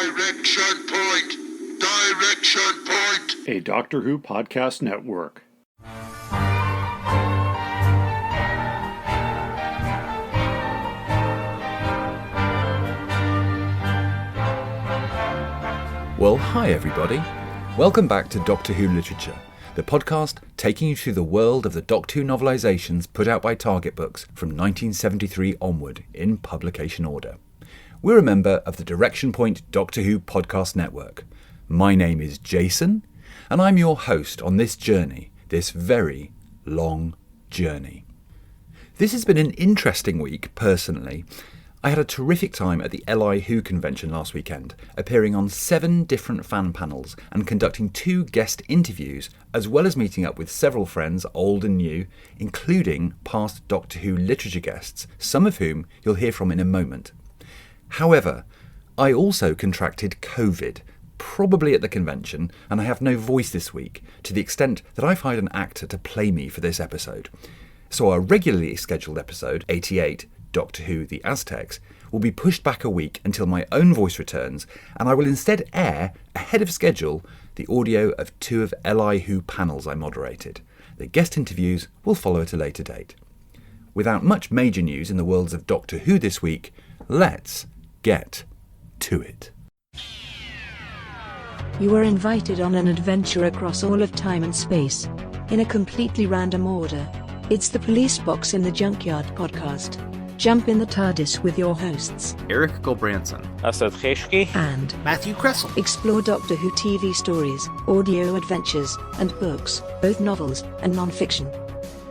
Direction point! Direction point! A Doctor Who podcast network. Well, hi everybody. Welcome back to Doctor Who Literature, the podcast taking you through the world of the Doctor Who novelisations put out by Target Books from 1973 onward in publication order. We're a member of the Direction Point Doctor Who podcast network. My name is Jason, and I'm your host on this journey, this very long journey. This has been an interesting week, personally. I had a terrific time at the LI Who convention last weekend, appearing on 7 different fan panels and conducting 2 guest interviews, as well as meeting up with several friends, old and new, including past Doctor Who literature guests, some of whom you'll hear from in a moment. However, I also contracted COVID, probably at the convention, and I have no voice this week, to the extent that I've hired an actor to play me for this episode. So our regularly scheduled episode, 88, Doctor Who The Aztecs, will be pushed back a week until my own voice returns, and I will instead air, ahead of schedule, the audio of 2 of LI Who panels I moderated. The guest interviews will follow at a later date. Without much major news in the worlds of Doctor Who this week, let's get to it. You are invited on an adventure across all of time and space, in a completely random order. It's the Police Box in the Junkyard podcast. Jump in the TARDIS with your hosts, Eric Gulbranson, Asad Kheshki, and Matthew Kressel. Explore Doctor Who TV stories, audio adventures, and books, both novels and non-fiction.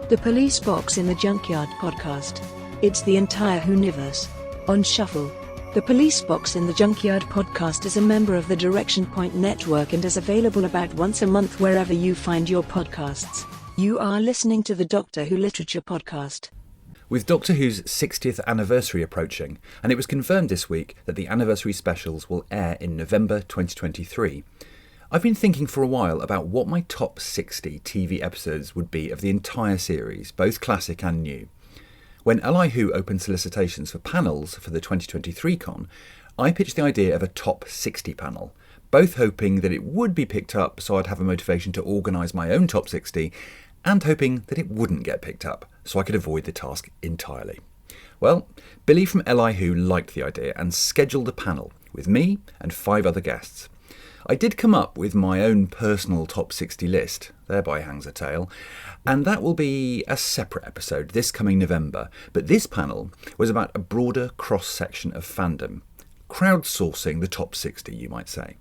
The Police Box in the Junkyard podcast. It's the entire Whoniverse on shuffle. The Police Box in the Junkyard podcast is a member of the Direction Point network and is available about once a month wherever you find your podcasts. You are listening to the Doctor Who Literature podcast. With Doctor Who's 60th anniversary approaching, and it was confirmed this week that the anniversary specials will air in November 2023, I've been thinking for a while about what my top 60 TV episodes would be of the entire series, both classic and new. When LI Who opened solicitations for panels for the 2023 con, I pitched the idea of a top 60 panel, both hoping that it would be picked up so I'd have a motivation to organise my own top 60, and hoping that it wouldn't get picked up so I could avoid the task entirely. Well, Billy from LI Who liked the idea and scheduled a panel with me and 5 other guests. I did come up with my own personal top 60 list, thereby hangs a tale, and that will be a separate episode this coming November, but this panel was about a broader cross-section of fandom, crowdsourcing the top 60, you might say.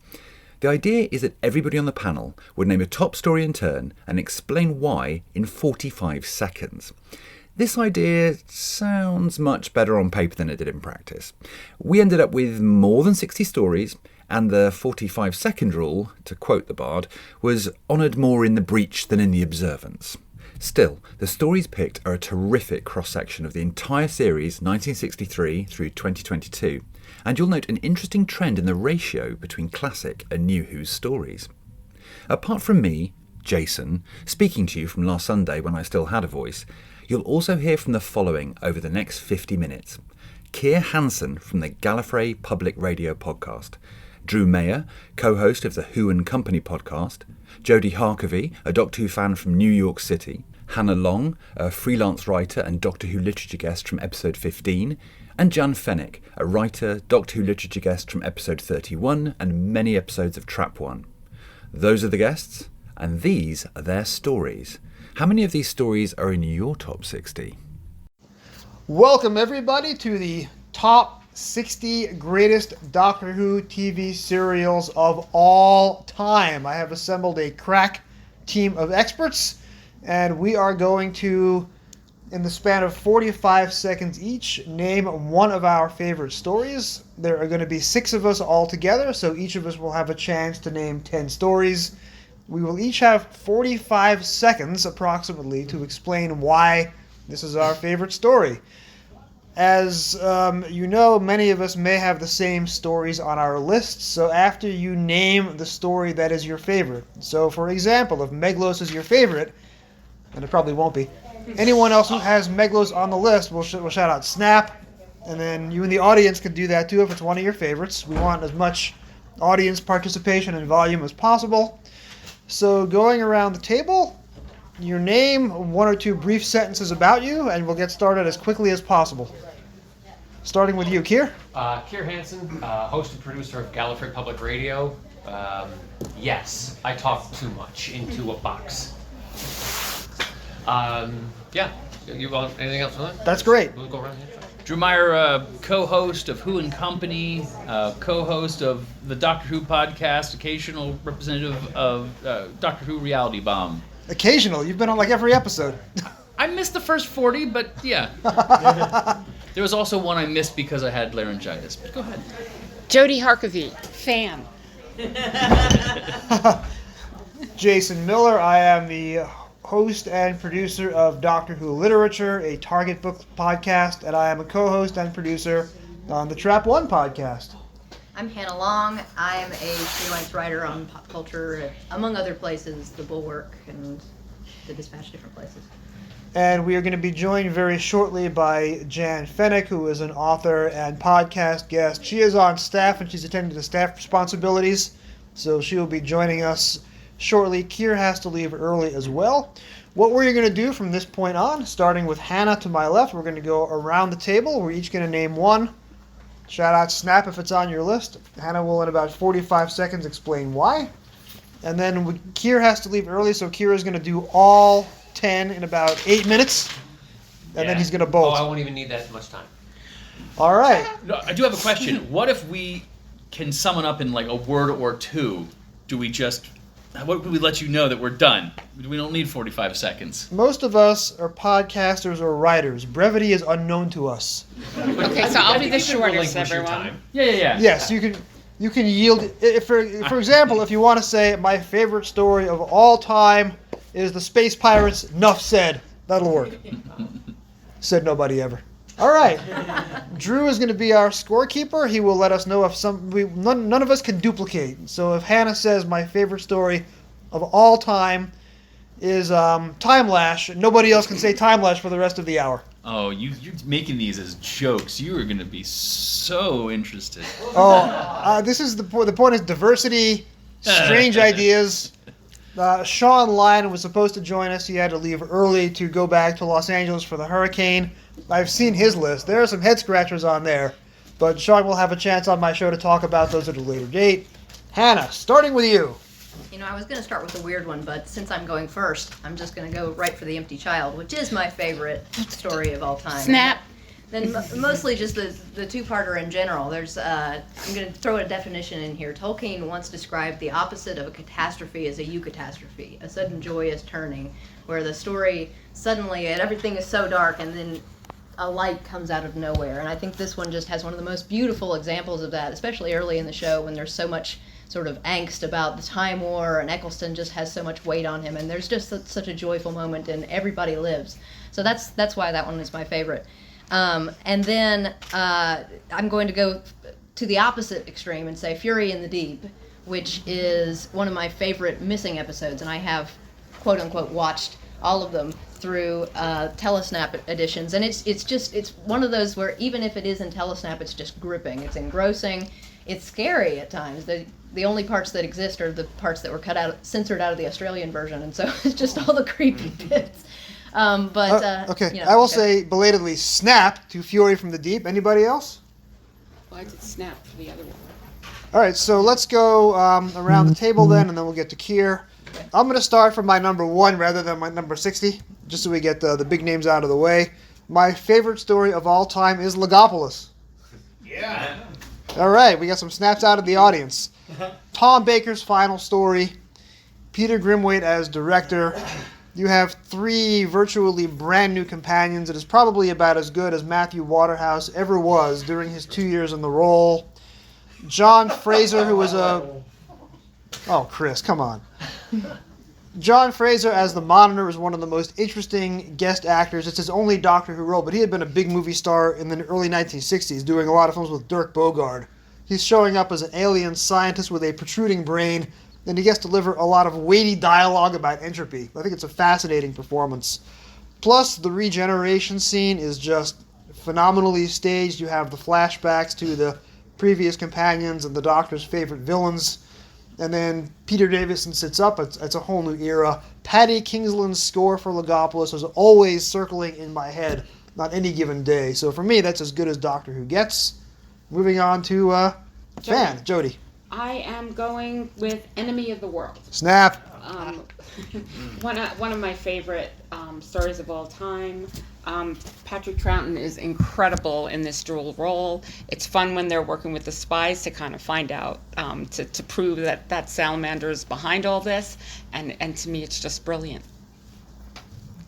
The idea is that everybody on the panel would name a top story in turn and explain why in 45 seconds. This idea sounds much better on paper than it did in practice. We ended up with more than 60 stories, and the 45-second rule, to quote the Bard, was honoured more in the breach than in the observance. Still, the stories picked are a terrific cross-section of the entire series 1963 through 2022, and you'll note an interesting trend in the ratio between classic and new Who's stories. Apart from me, Jason, speaking to you from last Sunday when I still had a voice, you'll also hear from the following over the next 50 minutes. Keir Hansen from the Gallifrey Public Radio podcast, Drew Mayer, co-host of the Who and Company podcast, Jodie Harkavy, a Doctor Who fan from New York City, Hannah Long, a freelance writer and Doctor Who literature guest from episode 15, and Jan Fennick, a writer, Doctor Who literature guest from episode 31 and many episodes of Trap One. Those are the guests, and these are their stories. How many of these stories are in your top 60? Welcome everybody to the top 60 greatest Doctor Who TV serials of all time. I have assembled a crack team of experts, and we are going to, in the span of 45 seconds each, name one of our favorite stories. There are going to be 6 of us all together, so each of us will have a chance to name 10 stories. We will each have 45 seconds approximately to explain why this is our favorite story. As you know, many of us may have the same stories on our lists, so after you name the story that is your favorite. So, for example, if Meglos is your favorite, and it probably won't be, anyone else who has Meglos on the list will shout out Snap, and then you in the audience can do that too if it's one of your favorites. We want as much audience participation and volume as possible. So going around the table, your name, 1 or 2 brief sentences about you, and we'll get started as quickly as possible. Starting with you, Keir. Keir Hansen, host and producer of Gallifrey Public Radio. Yes, I talk too much into a box. Yeah, you want anything else on that? That's great. We'll go around here. Drew Meyer, co-host of Who and Company, co-host of the Doctor Who podcast, occasional representative of Doctor Who Reality Bomb. Occasional. You've been on like every episode. I missed the first 40, but yeah. There was also one I missed because I had laryngitis. But go ahead. Jodie Harkavy, fan. Jason Miller. I am the host and producer of Doctor Who Literature, a Target Book podcast, and I am a co-host and producer on the Trap One podcast. I'm Hannah Long. I'm a freelance writer on pop culture, among other places, The Bulwark and The Dispatch, different places. And we are going to be joined very shortly by Jan Fennick, who is an author and podcast guest. She is on staff and she's attending to staff responsibilities, so she will be joining us shortly. Keir has to leave early as well. What we're going to do from this point on, starting with Hannah to my left, we're going to go around the table. We're each going to name one. Shout out Snap if it's on your list. Hannah will in about 45 seconds explain why. And then Keir has to leave early, so Keir is going to do all 10 in about 8 minutes. And then he's going to bolt. Oh, I won't even need that much time. All right. No, I do have a question. What if we can sum it up in like a word or two? What would we let you know that we're done? We don't need 45 seconds. Most of us are podcasters or writers. Brevity is unknown to us. Okay, so I'll be the shortest, everyone. Yeah. Yes, you can yield. For example, if you want to say my favorite story of all time is the Space Pirates, enough said. That'll work. Said nobody ever. All right. Drew is going to be our scorekeeper. He will let us know if none of us can duplicate. So if Hannah says my favorite story of all time is Time Lash, nobody else can say Time Lash for the rest of the hour. Oh, you're making these as jokes. You are going to be so interested. This is the point is diversity, strange ideas. Sean Lyon was supposed to join us. He had to leave early to go back to Los Angeles for the hurricane. I've seen his list. There are some head scratchers on there, but Sean will have a chance on my show to talk about those at a later date. Hannah, starting with you. You know, I was going to start with a weird one, but since I'm going first, I'm just going to go right for The Empty Child, which is my favorite story of all time. Snap. Then mostly just the two-parter in general. There's I'm going to throw a definition in here. Tolkien once described the opposite of a catastrophe as a eucatastrophe, a sudden joyous turning, where the story suddenly everything is so dark and then a light comes out of nowhere. And I think this one just has one of the most beautiful examples of that, especially early in the show when there's so much sort of angst about the Time War and Eccleston just has so much weight on him, and there's just such a joyful moment and everybody lives. So that's why that one is my favorite. And then I'm going to go to the opposite extreme and say Fury in the Deep, which is one of my favorite missing episodes, and I have quote-unquote watched all of them through Telesnap editions, and it's one of those where even if it is in Telesnap, it's just gripping, it's engrossing, it's scary at times. The only parts that exist are the parts that were censored out of the Australian version, and so it's just all the creepy bits. Okay, I will say belatedly snap to Fury from the Deep. Anybody else? Well, I did snap for the other one. All right, so let's go around the table then, and then we'll get to Keir. I'm going to start from my number 1 rather than my number 60, just so we get the big names out of the way. My favorite story of all time is Legopolis. Yeah. All right, we got some snaps out of the audience. Tom Baker's final story, Peter Grimwade as director. You have 3 virtually brand new companions. It is probably about as good as Matthew Waterhouse ever was during his 2 years in the role. John Fraser, who was Oh, Chris, come on. John Fraser as the Monitor is one of the most interesting guest actors. It's his only Doctor Who role, but he had been a big movie star in the early 1960s, doing a lot of films with Dirk Bogarde. He's showing up as an alien scientist with a protruding brain, and he gets to deliver a lot of weighty dialogue about entropy. I think it's a fascinating performance. Plus, the regeneration scene is just phenomenally staged. You have the flashbacks to the previous companions and the Doctor's favorite villains. And then Peter Davison sits up. It's a whole new era. Paddy Kingsland's score for Logopolis is always circling in my head on any given day. So for me, that's as good as Doctor Who gets. Moving on to fan, Jody. I am going with Enemy of the World. Snap. One of my favorite stories of all time. Patrick Troughton is incredible in this dual role. It's fun when they're working with the spies to kind of find out, to prove that Salamander is behind all this. And to me, it's just brilliant.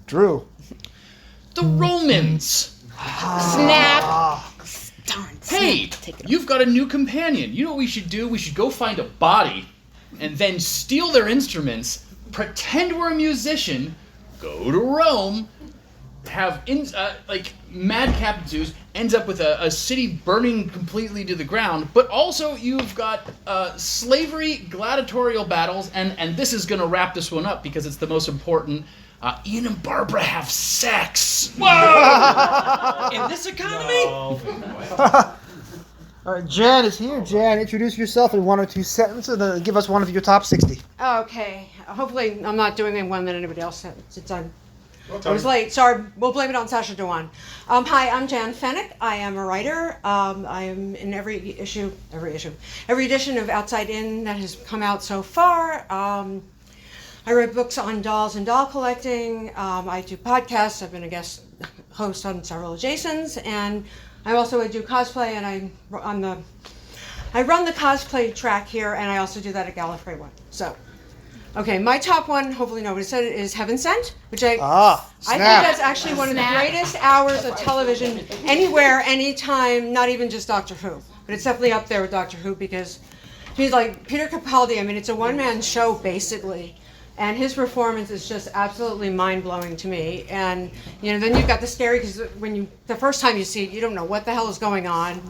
Drew. The Romans. Snap. Darn. Hey, you've got a new companion. You know what we should do? We should go find a body and then steal their instruments, pretend we're a musician, go to Rome, have madcap Zeus ends up with a city burning completely to the ground, but also you've got slavery, gladiatorial battles, and this is going to wrap this one up because it's the most important. Ian and Barbara have sex. Whoa! In this economy? All right, Jan is here. Jan, introduce yourself in one or two sentences and give us one of your top 60. Okay. Hopefully I'm not doing one that anybody else since I was late. Sorry, we'll blame it on Sasha Dewan. Hi, I'm Jan Fennick. I am a writer. I am in every edition of Outside In that has come out so far. I write books on dolls and doll collecting. I do podcasts. I've been a guest host on several Jasons, and I do cosplay, and I run the cosplay track here, and I also do that at Gallifrey One. So, okay, my top one, hopefully nobody said it, is Heaven Sent, which I think that's actually one of the greatest hours of television anywhere, anytime, not even just Doctor Who, but it's definitely up there with Doctor Who because he's like Peter Capaldi. I mean, it's a one-man show basically. And his performance is just absolutely mind-blowing to me. And, then you've got the scary, because the first time you see it, you don't know what the hell is going on.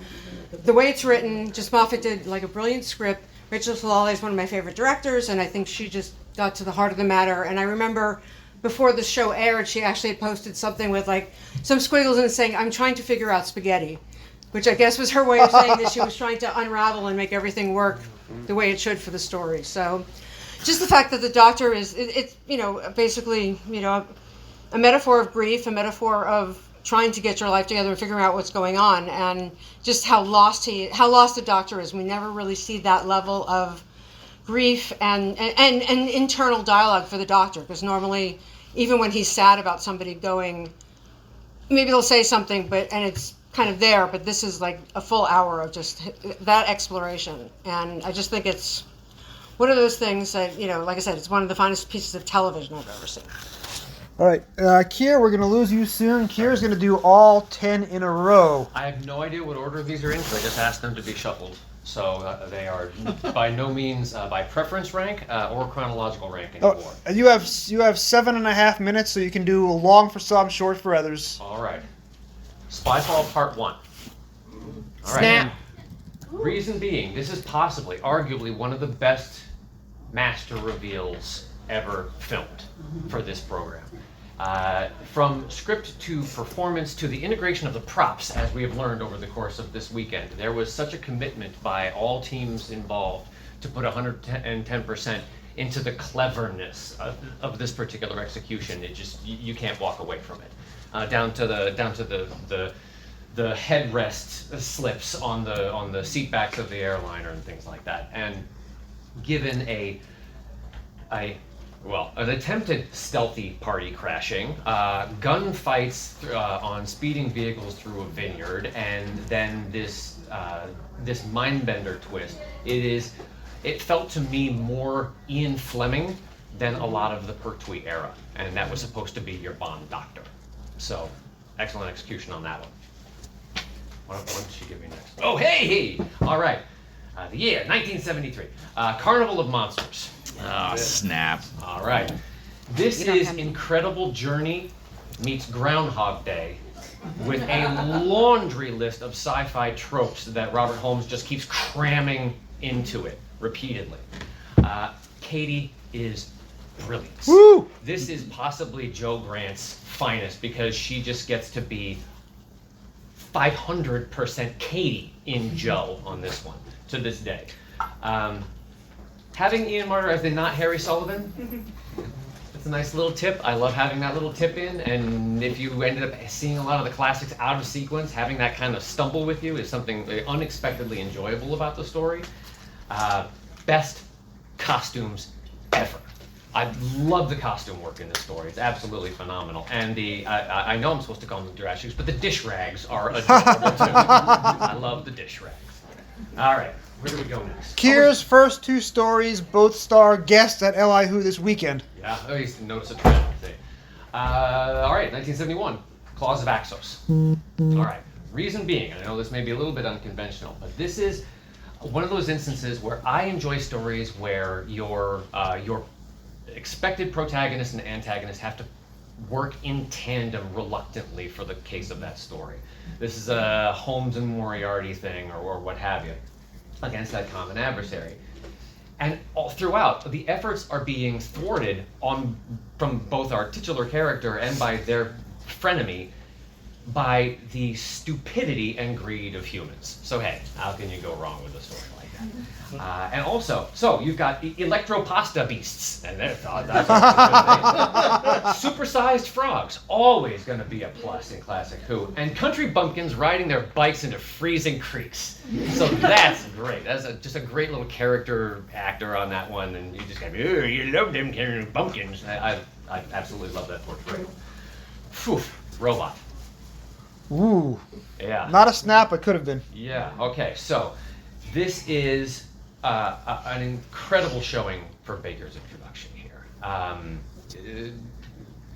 The way it's written, just Moffat did like a brilliant script. Rachel Solali is one of my favorite directors, and I think she just got to the heart of the matter. And I remember before the show aired, she actually had posted something with like some squiggles and saying, "I'm trying to figure out spaghetti," which I guess was her way of saying that she was trying to unravel and make everything work the way it should for the story. So just the fact that the Doctor is, it's basically, a metaphor of grief, a metaphor of trying to get your life together and figuring out what's going on, and just how lost the Doctor is. We never really see that level of grief and internal dialogue for the Doctor, because normally, even when he's sad about somebody going, maybe they'll say something, and it's kind of there, but this is like a full hour of just that exploration, and I just think it's one of those things that, like I said, it's one of the finest pieces of television I've ever seen. All right, Kier, we're going to lose you soon. Kier's going to do all 10 in a row. I have no idea what order these are in, because I just asked them to be shuffled. So they are by no means by preference rank or chronological rank anymore. And you have 7.5 minutes, so you can do long for some, short for others. All right. Spyfall Part 1. All right. Snap. Reason being, this is possibly, arguably, one of the best master reveals ever filmed for this program. From script to performance to the integration of the props, as we have learned over the course of this weekend, there was such a commitment by all teams involved to put 110% into the cleverness of this particular execution. It just, you can't walk away from it. Down to the headrest slips on the seat backs of the airliner and things like that. And given an attempted stealthy party crashing, gunfights on speeding vehicles through a vineyard, and then this mindbender twist, it felt to me more Ian Fleming than a lot of the Pertwee era, and that was supposed to be your Bond Doctor. So, excellent execution on that one. What did she give me next? Oh, hey! All right. The year, 1973. Carnival of Monsters. Oh, snap. All right. This is Incredible Journey meets Groundhog Day with a laundry list of sci-fi tropes that Robert Holmes just keeps cramming into it repeatedly. Katie is brilliant. Woo! This is possibly Joe Grant's finest because she just gets to be 500% Katie in Joe on this one to this day. Having Ian Marter as the not Harry Sullivan, it's a nice little tip. I love having that little tip in, and if you ended up seeing a lot of the classics out of sequence, having that kind of stumble with you is something unexpectedly enjoyable about the story. Best costumes ever. I love the costume work in this story. It's absolutely phenomenal. And I know I'm supposed to call them trash shoes, but the dish rags are adorable too. I love the dish rags. All right, where do we go next? Kier's first 2 stories both star guests at LI Who this weekend. Yeah, I used to notice a trend. All right, 1971, Claws of Axos. All right, reason being, and I know this may be a little bit unconventional, but this is one of those instances where I enjoy stories where your expected protagonist and antagonist have to work in tandem reluctantly for the case of that story. This is a Holmes and Moriarty thing or what have you against that common adversary. And all throughout, the efforts are being thwarted from both our titular character and by their frenemy by the stupidity and greed of humans. So hey, how can you go wrong with a story like that? And also, so you've got electropasta beasts, and that's supersized frogs, always going to be a plus in Classic Who, and country bumpkins riding their bikes into freezing creeks. So that's great. That's just a great little character actor on that one, and you just go, "Oh, you love them kind of bumpkins." I absolutely love that portrayal. Phew, robot. Ooh. Yeah. Not a snap, but could have been. Yeah. Okay. So this is an incredible showing for Baker's introduction here.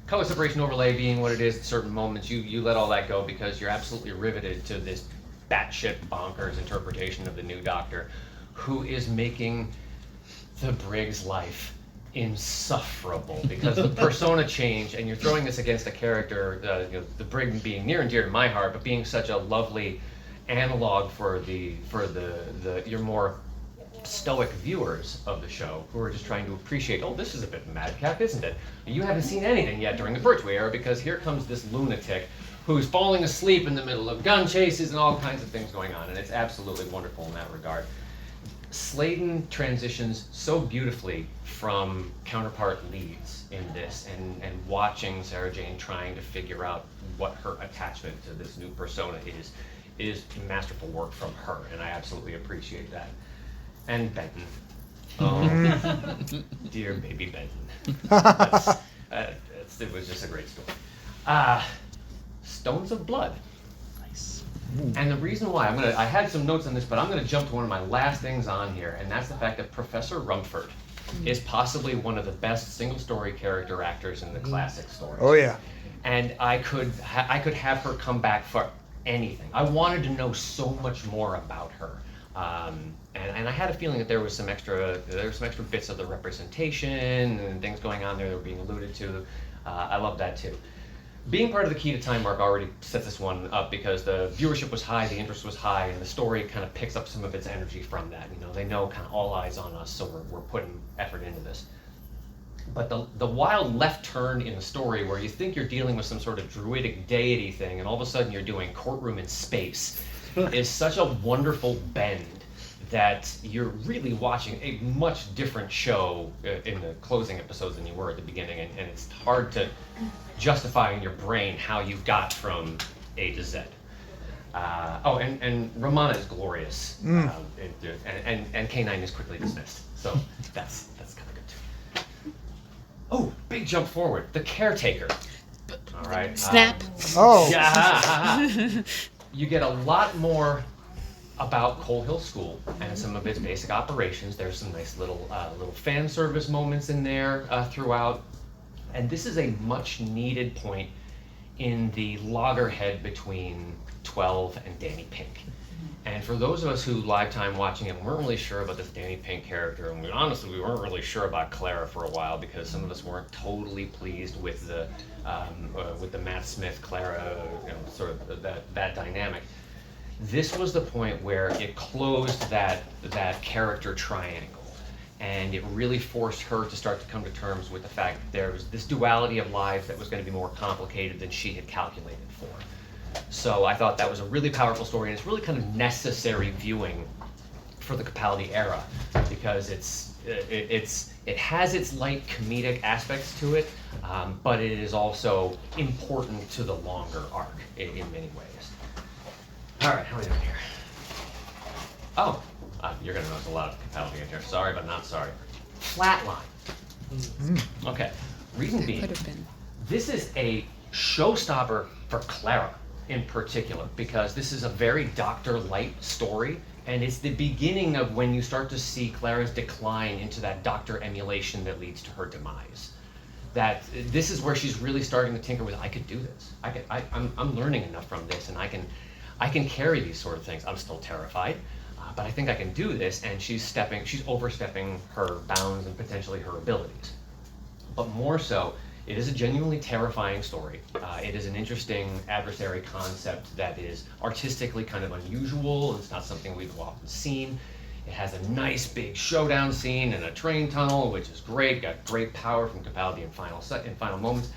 Color separation overlay being what it is at certain moments, you let all that go because you're absolutely riveted to this batshit bonkers interpretation of the new Doctor, who is making the Briggs life insufferable because the persona change, and you're throwing this against a character, the Brig being near and dear to my heart, but being such a lovely analog for your more stoic viewers of the show who are just trying to appreciate, oh, this is a bit madcap, isn't it? You haven't seen anything yet during the Pertwee era because here comes this lunatic who's falling asleep in the middle of gun chases and all kinds of things going on, and it's absolutely wonderful in that regard. Sladen transitions so beautifully from counterpart leads in this, and watching Sarah Jane trying to figure out what her attachment to this new persona is masterful work from her, and I absolutely appreciate that. And Benton. Oh, dear baby Benton. It was just a great story. Stones of Blood. Nice. And the reason why, I had some notes on this, but I'm going to jump to one of my last things on here, and that's the fact that Professor Rumford is possibly one of the best single-story character actors in the classic stories. Oh, yeah. And I could have her come back for anything. I wanted to know so much more about her. And I had a feeling that there was some extra bits of the representation and things going on there that were being alluded to. I love that too. Being part of the Key to Time mark already sets this one up because the viewership was high, the interest was high, and the story kind of picks up some of its energy from that. You know, they know kind of all eyes on us, so we're putting effort into this. But the wild left turn in the story where you think you're dealing with some sort of druidic deity thing, and all of a sudden you're doing courtroom in space, is such a wonderful bend that you're really watching a much different show in the closing episodes than you were at the beginning, and it's hard to justify in your brain how you got from A to Z. And Romana is glorious, and K9 is quickly dismissed, so that's kind of good too. Oh, big jump forward, the caretaker. All right. Snap. Yeah. You get a lot more about Coal Hill School and some of its basic operations. There's some nice little fan service moments in there throughout. And this is a much needed point in the loggerhead between 12 and Danny Pink. And for those of us who lifetime watching it weren't really sure about this Danny Pink character, and we weren't really sure about Clara for a while because some of us weren't totally pleased with the Matt Smith Clara, sort of that dynamic. This was the point where it closed that character triangle, and it really forced her to start to come to terms with the fact that there was this duality of lives that was going to be more complicated than she had calculated for. So I thought that was a really powerful story, and it's really kind of necessary viewing for the Capaldi era, because it has its light comedic aspects to it, but it is also important to the longer arc in many ways. All right, how are we doing here? Oh, you're gonna notice a lot of Capaldi in here. Sorry, but not sorry. Flatline. Okay, reason being, Could have been. this is a showstopper for Clara in particular, because this is a very Dr. Light story, and it's the beginning of when you start to see Clara's decline into that Doctor emulation that leads to her demise. That this is where she's really starting to tinker with, I could do this. I'm learning enough from this, and I can carry these sort of things. I'm still terrified, but I think I can do this, and she's overstepping her bounds and potentially her abilities. But more so, it is a genuinely terrifying story. It is an interesting adversary concept that is artistically kind of unusual. It's not something we've often seen. It has a nice big showdown scene in a train tunnel, which is great. Got great power from Capaldi in final moments.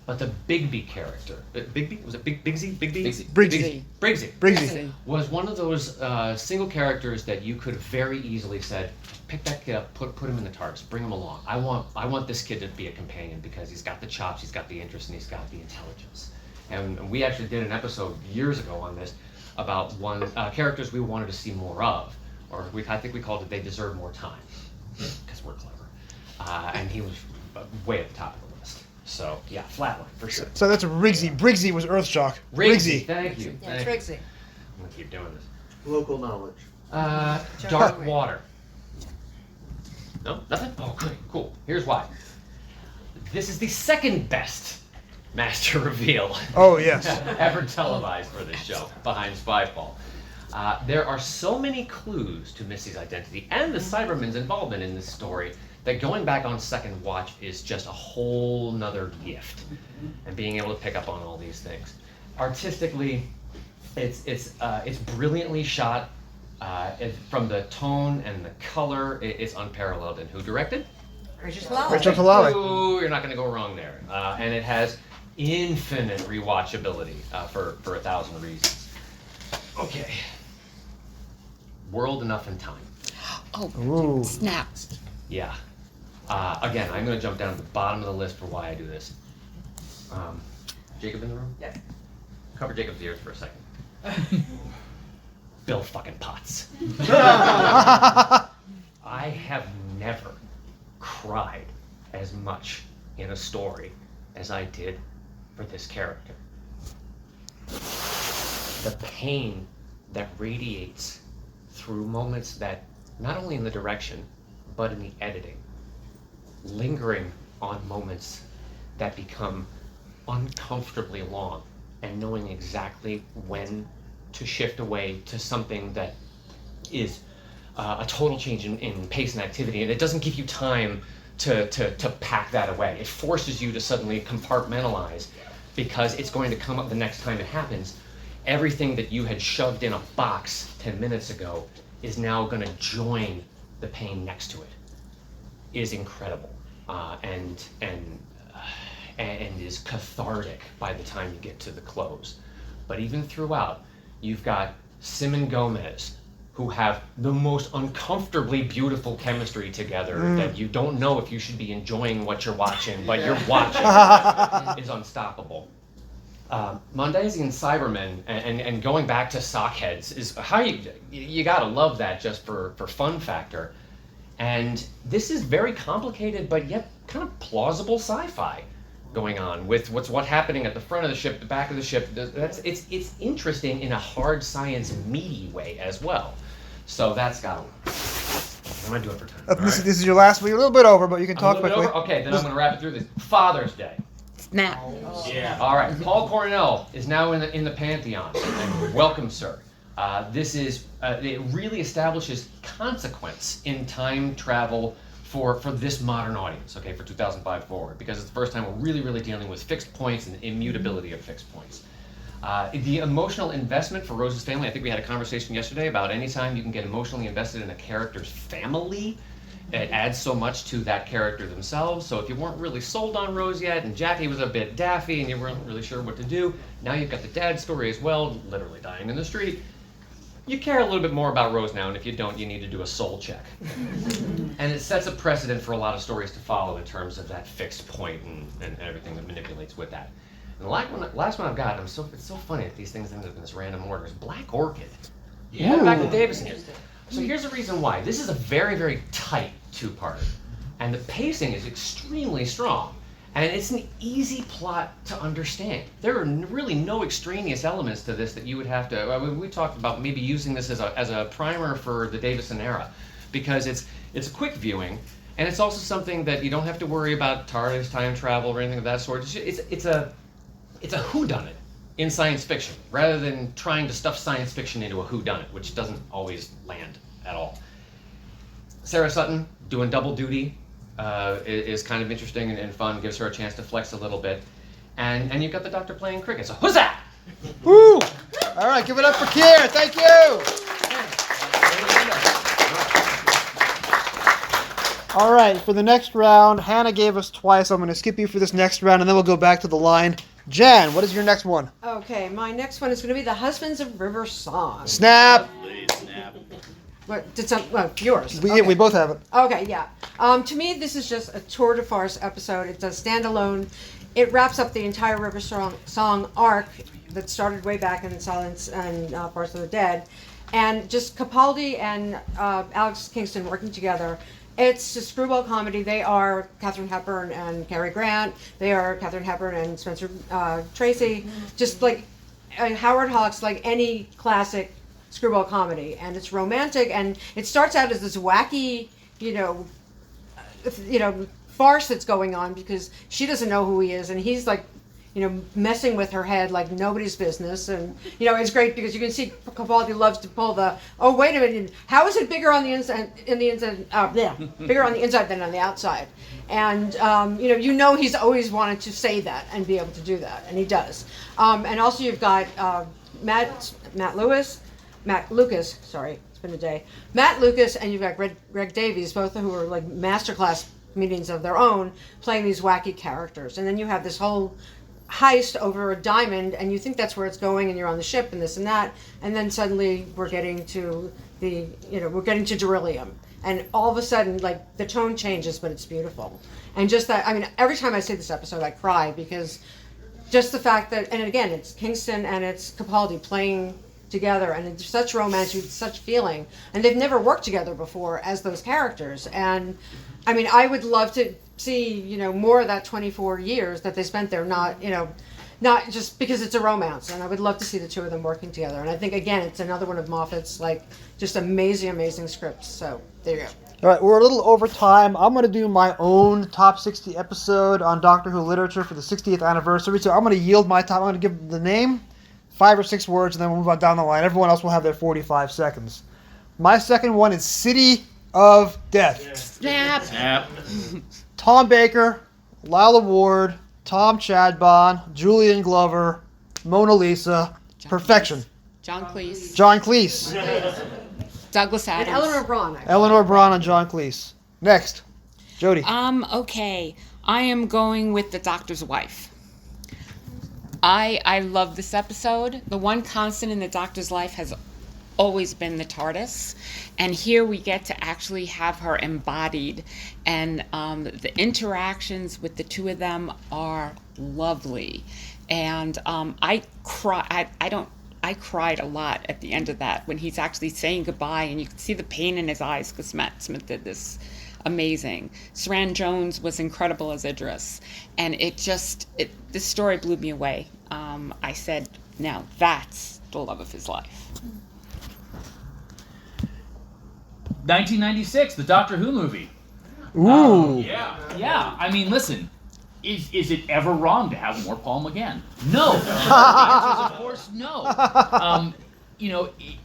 But the Bigby character, Bigby, was it Bigsy? Briggsy was one of those single characters that you could have very easily said, pick that kid up, put him in the TARDIS, bring him along. I want this kid to be a companion because he's got the chops, he's got the interest, and he's got the intelligence. And we actually did an episode years ago on this about characters we wanted to see more of, or I think we called it "They Deserve More Time," because we're clever. And he was way at the top of the list. So yeah, Flatline for sure. So that's Briggsy. Briggsy was Earthshock. Briggsy, thank you. Yeah, it's Briggsy. I'm gonna keep doing this. Local knowledge. Dark Water. No, nothing? Oh, good, cool. Here's why. This is the second best master reveal Oh, yes. ever televised for this show, behind Spyfall. There are so many clues to Missy's identity and the Cybermen's involvement in this story that going back on second watch is just a whole nother gift, and being able to pick up on all these things. Artistically, it's brilliantly shot. From the tone and the color, it's unparalleled. And who directed? Rachel Talalay. Ooh, you're not going to go wrong there. And it has infinite rewatchability for 1,000 reasons. Okay. World Enough in Time. Oh, Ooh. snap. Yeah. Again, I'm going to jump down to the bottom of the list for why I do this. Jacob in the room? Yeah. Cover Jacob's ears for a second. Bill fucking Potts. I have never cried as much in a story as I did for this character. The pain that radiates through moments that, not only in the direction, but in the editing, lingering on moments that become uncomfortably long, and knowing exactly when to shift away to something that is a total change in pace and activity, and it doesn't give you time to pack that away. It forces you to suddenly compartmentalize, because it's going to come up the next time it happens. Everything that you had shoved in a box 10 minutes ago is now going to join the pain next to it. It is incredible, and is cathartic by the time you get to the close. But even throughout, you've got Sim and Gomez, who have the most uncomfortably beautiful chemistry together that you don't know if you should be enjoying what you're watching, but you're watching. Is unstoppable. Mondesi and Cybermen, and going back to Sockheads, is how you gotta love that just for fun factor. And this is very complicated, but yet kind of plausible sci-fi going on with what's happening at the front of the ship, the back of the ship. It's interesting in a hard science meaty way as well. So that's got to. I'm gonna do it for time. This is your last week, a little bit over, but you can talk quickly. Okay, then I'm gonna wrap it through this. Father's Day. Snap. Yeah. All right. Paul Cornell is now in the pantheon, and welcome, sir. This is it really establishes consequence in time travel for this modern audience, okay, for 2005 forward, because it's the first time we're really dealing with fixed points and immutability of fixed points. The emotional investment for Rose's family, I think we had a conversation yesterday about anytime you can get emotionally invested in a character's family, It adds so much to that character themselves. So if you weren't really sold on Rose yet, and Jackie was a bit daffy, and you weren't really sure what to do, now you've got the dad story as well, literally dying in the street. You care a little bit more about Rose now, and if you don't, you need to do a soul check. And it sets a precedent for a lot of stories to follow in terms of that fixed point and everything that manipulates with that. And the last one I've got, it's so funny that these things end up in this random order, is Black Orchid. Yeah, back to Davison here. So here's the reason why. This is a very, very tight two-parter, and the pacing is extremely strong, and it's an easy plot to understand. There are really no extraneous elements to this that you would have to. We talked about maybe using this as a primer for the Davison era, because it's a quick viewing, and it's also something that you don't have to worry about TARDIS, time travel, or anything of that sort. It's a whodunit in science fiction, rather than trying to stuff science fiction into a whodunit, which doesn't always land at all. Sarah Sutton doing double duty is kind of interesting and fun, gives her a chance to flex a little bit. And you've got the Doctor playing cricket, so who's that? Woo! All right, give it up for Kier. Thank you. All right, for the next round, Hannah gave us twice. I'm going to skip you for this next round, and then we'll go back to the line. Jan, what is your next one? Okay, my next one is going to be The Husbands of River Song. Snap. What, yours? We both have it. Okay, yeah. To me, this is just a tour de farce episode. It's a standalone. It wraps up the entire River Song arc that started way back in Silence and Parts of the Dead. And just Capaldi and Alex Kingston working together. It's a screwball comedy. They are Kathryn Hepburn and Cary Grant. They are Kathryn Hepburn and Spencer Tracy. Just like Howard Hawks, like any classic screwball comedy. And it's romantic, and it starts out as this wacky, farce that's going on because she doesn't know who he is, and he's like, messing with her head like nobody's business. And, it's great because you can see Capaldi loves to pull the, oh, wait a minute, how is it bigger on the inside, bigger on the inside than on the outside? And, he's always wanted to say that and be able to do that, and he does. And also you've got Matt Lucas, it's been a day. Matt Lucas, and you've got Greg Davies, both who are like masterclass comedians of their own, playing these wacky characters. And then you have this whole heist over a diamond, and you think that's where it's going, and you're on the ship and this and that, and then suddenly we're getting to Beryllium, and all of a sudden, like, the tone changes, but it's beautiful. And just that, every time I see this episode I cry, because just the fact that, and again, it's Kingston and it's Capaldi playing together, and it's such romance, such feeling, and they've never worked together before as those characters. And I would love to see, more of that 24 years that they spent there, not just because it's a romance. And I would love to see the two of them working together. And I think, again, it's another one of Moffat's, just amazing scripts. So there you go. All right, we're a little over time. I'm going to do my own top 60 episode on Doctor Who literature for the 60th anniversary. So I'm going to yield my time. I'm going to give the name, 5 or 6 words, and then we'll move on down the line. Everyone else will have their 45 seconds. My second one is City of Death. Snap. Tom Baker, Lila Ward, Tom Chadbon, Julian Glover, Mona Lisa, Perfection. John Cleese. Douglas Adams. And Eleanor Braun. Eleanor Braun and John Cleese. Next, Jody. Okay. I am going with The Doctor's Wife. I love this episode. The one constant in the Doctor's life has always been the TARDIS, and here we get to actually have her embodied, and the interactions with the two of them are lovely. And I cried a lot at the end of that when he's actually saying goodbye, and you can see the pain in his eyes because Matt Smith did this amazing. Saran Jones was incredible as Idris, and this story blew me away. I said, now that's the love of his life. 1996, the Doctor Who movie. Ooh. Yeah. Listen, is it ever wrong to have more Paul McGann? No. The answer is, of course, no.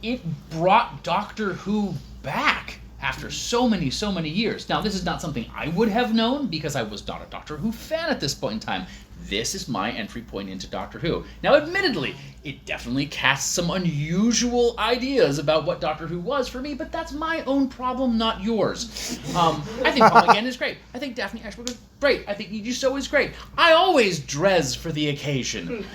It brought Doctor Who back after so many years. Now, this is not something I would have known because I was not a Doctor Who fan at this point in time. This is my entry point into Doctor Who. Now, admittedly, it definitely casts some unusual ideas about what Doctor Who was for me, but that's my own problem, not yours. I think Paul McGann is great. I think Daphne Ashbrook is great. I think Iji So is great. I always dress for the occasion.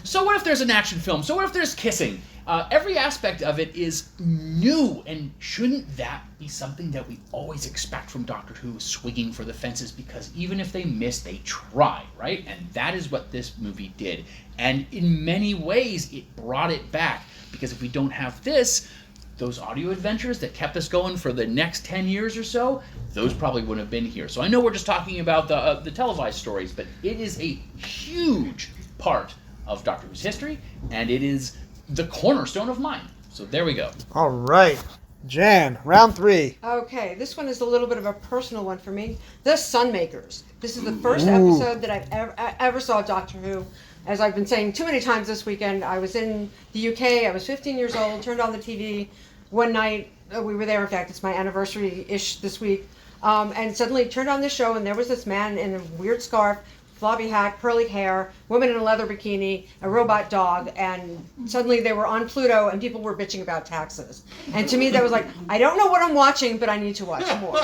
So what if there's an action film? So what if there's kissing? Every aspect of it is new, and shouldn't that be something that we always expect from Doctor Who, swinging for the fences? Because even if they miss, they try, right? And that is what this movie did. And in many ways, it brought it back. Because if we don't have this, those audio adventures that kept us going for the next 10 years or so, those probably wouldn't have been here. So I know we're just talking about the televised stories, but it is a huge part of Doctor Who's history, and it is the cornerstone of mine. So there we go. All right. Jan, round 3. Okay, this one is a little bit of a personal one for me. The Sunmakers. This is the first episode that I ever saw of Doctor Who. As I've been saying too many times this weekend, I was in the UK, I was 15 years old, turned on the TV one night. We were there, in fact, it's my anniversary-ish this week. And suddenly turned on this show, and there was this man in a weird scarf, floppy hat, curly hair, woman in a leather bikini, a robot dog, and suddenly they were on Pluto and people were bitching about taxes. And to me that was like, I don't know what I'm watching, but I need to watch more.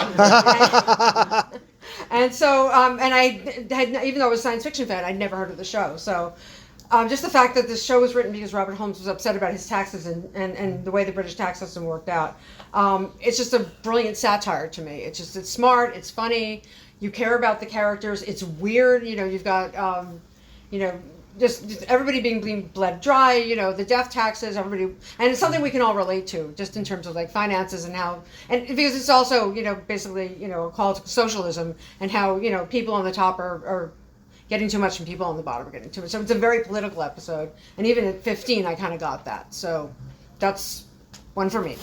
And so, and I had, even though I was a science fiction fan, I'd never heard of the show. So just the fact that this show was written because Robert Holmes was upset about his taxes and the way the British tax system worked out. It's just a brilliant satire to me. It's smart, it's funny. You care about the characters. It's weird, you've got, just everybody being bled dry, the death taxes, everybody, and it's something we can all relate to, just in terms of like finances and how, and because it's also, basically, a call to socialism and how, people on the top are getting too much and people on the bottom are getting too much. So it's a very political episode. And even at 15, I kind of got that. So that's one for me.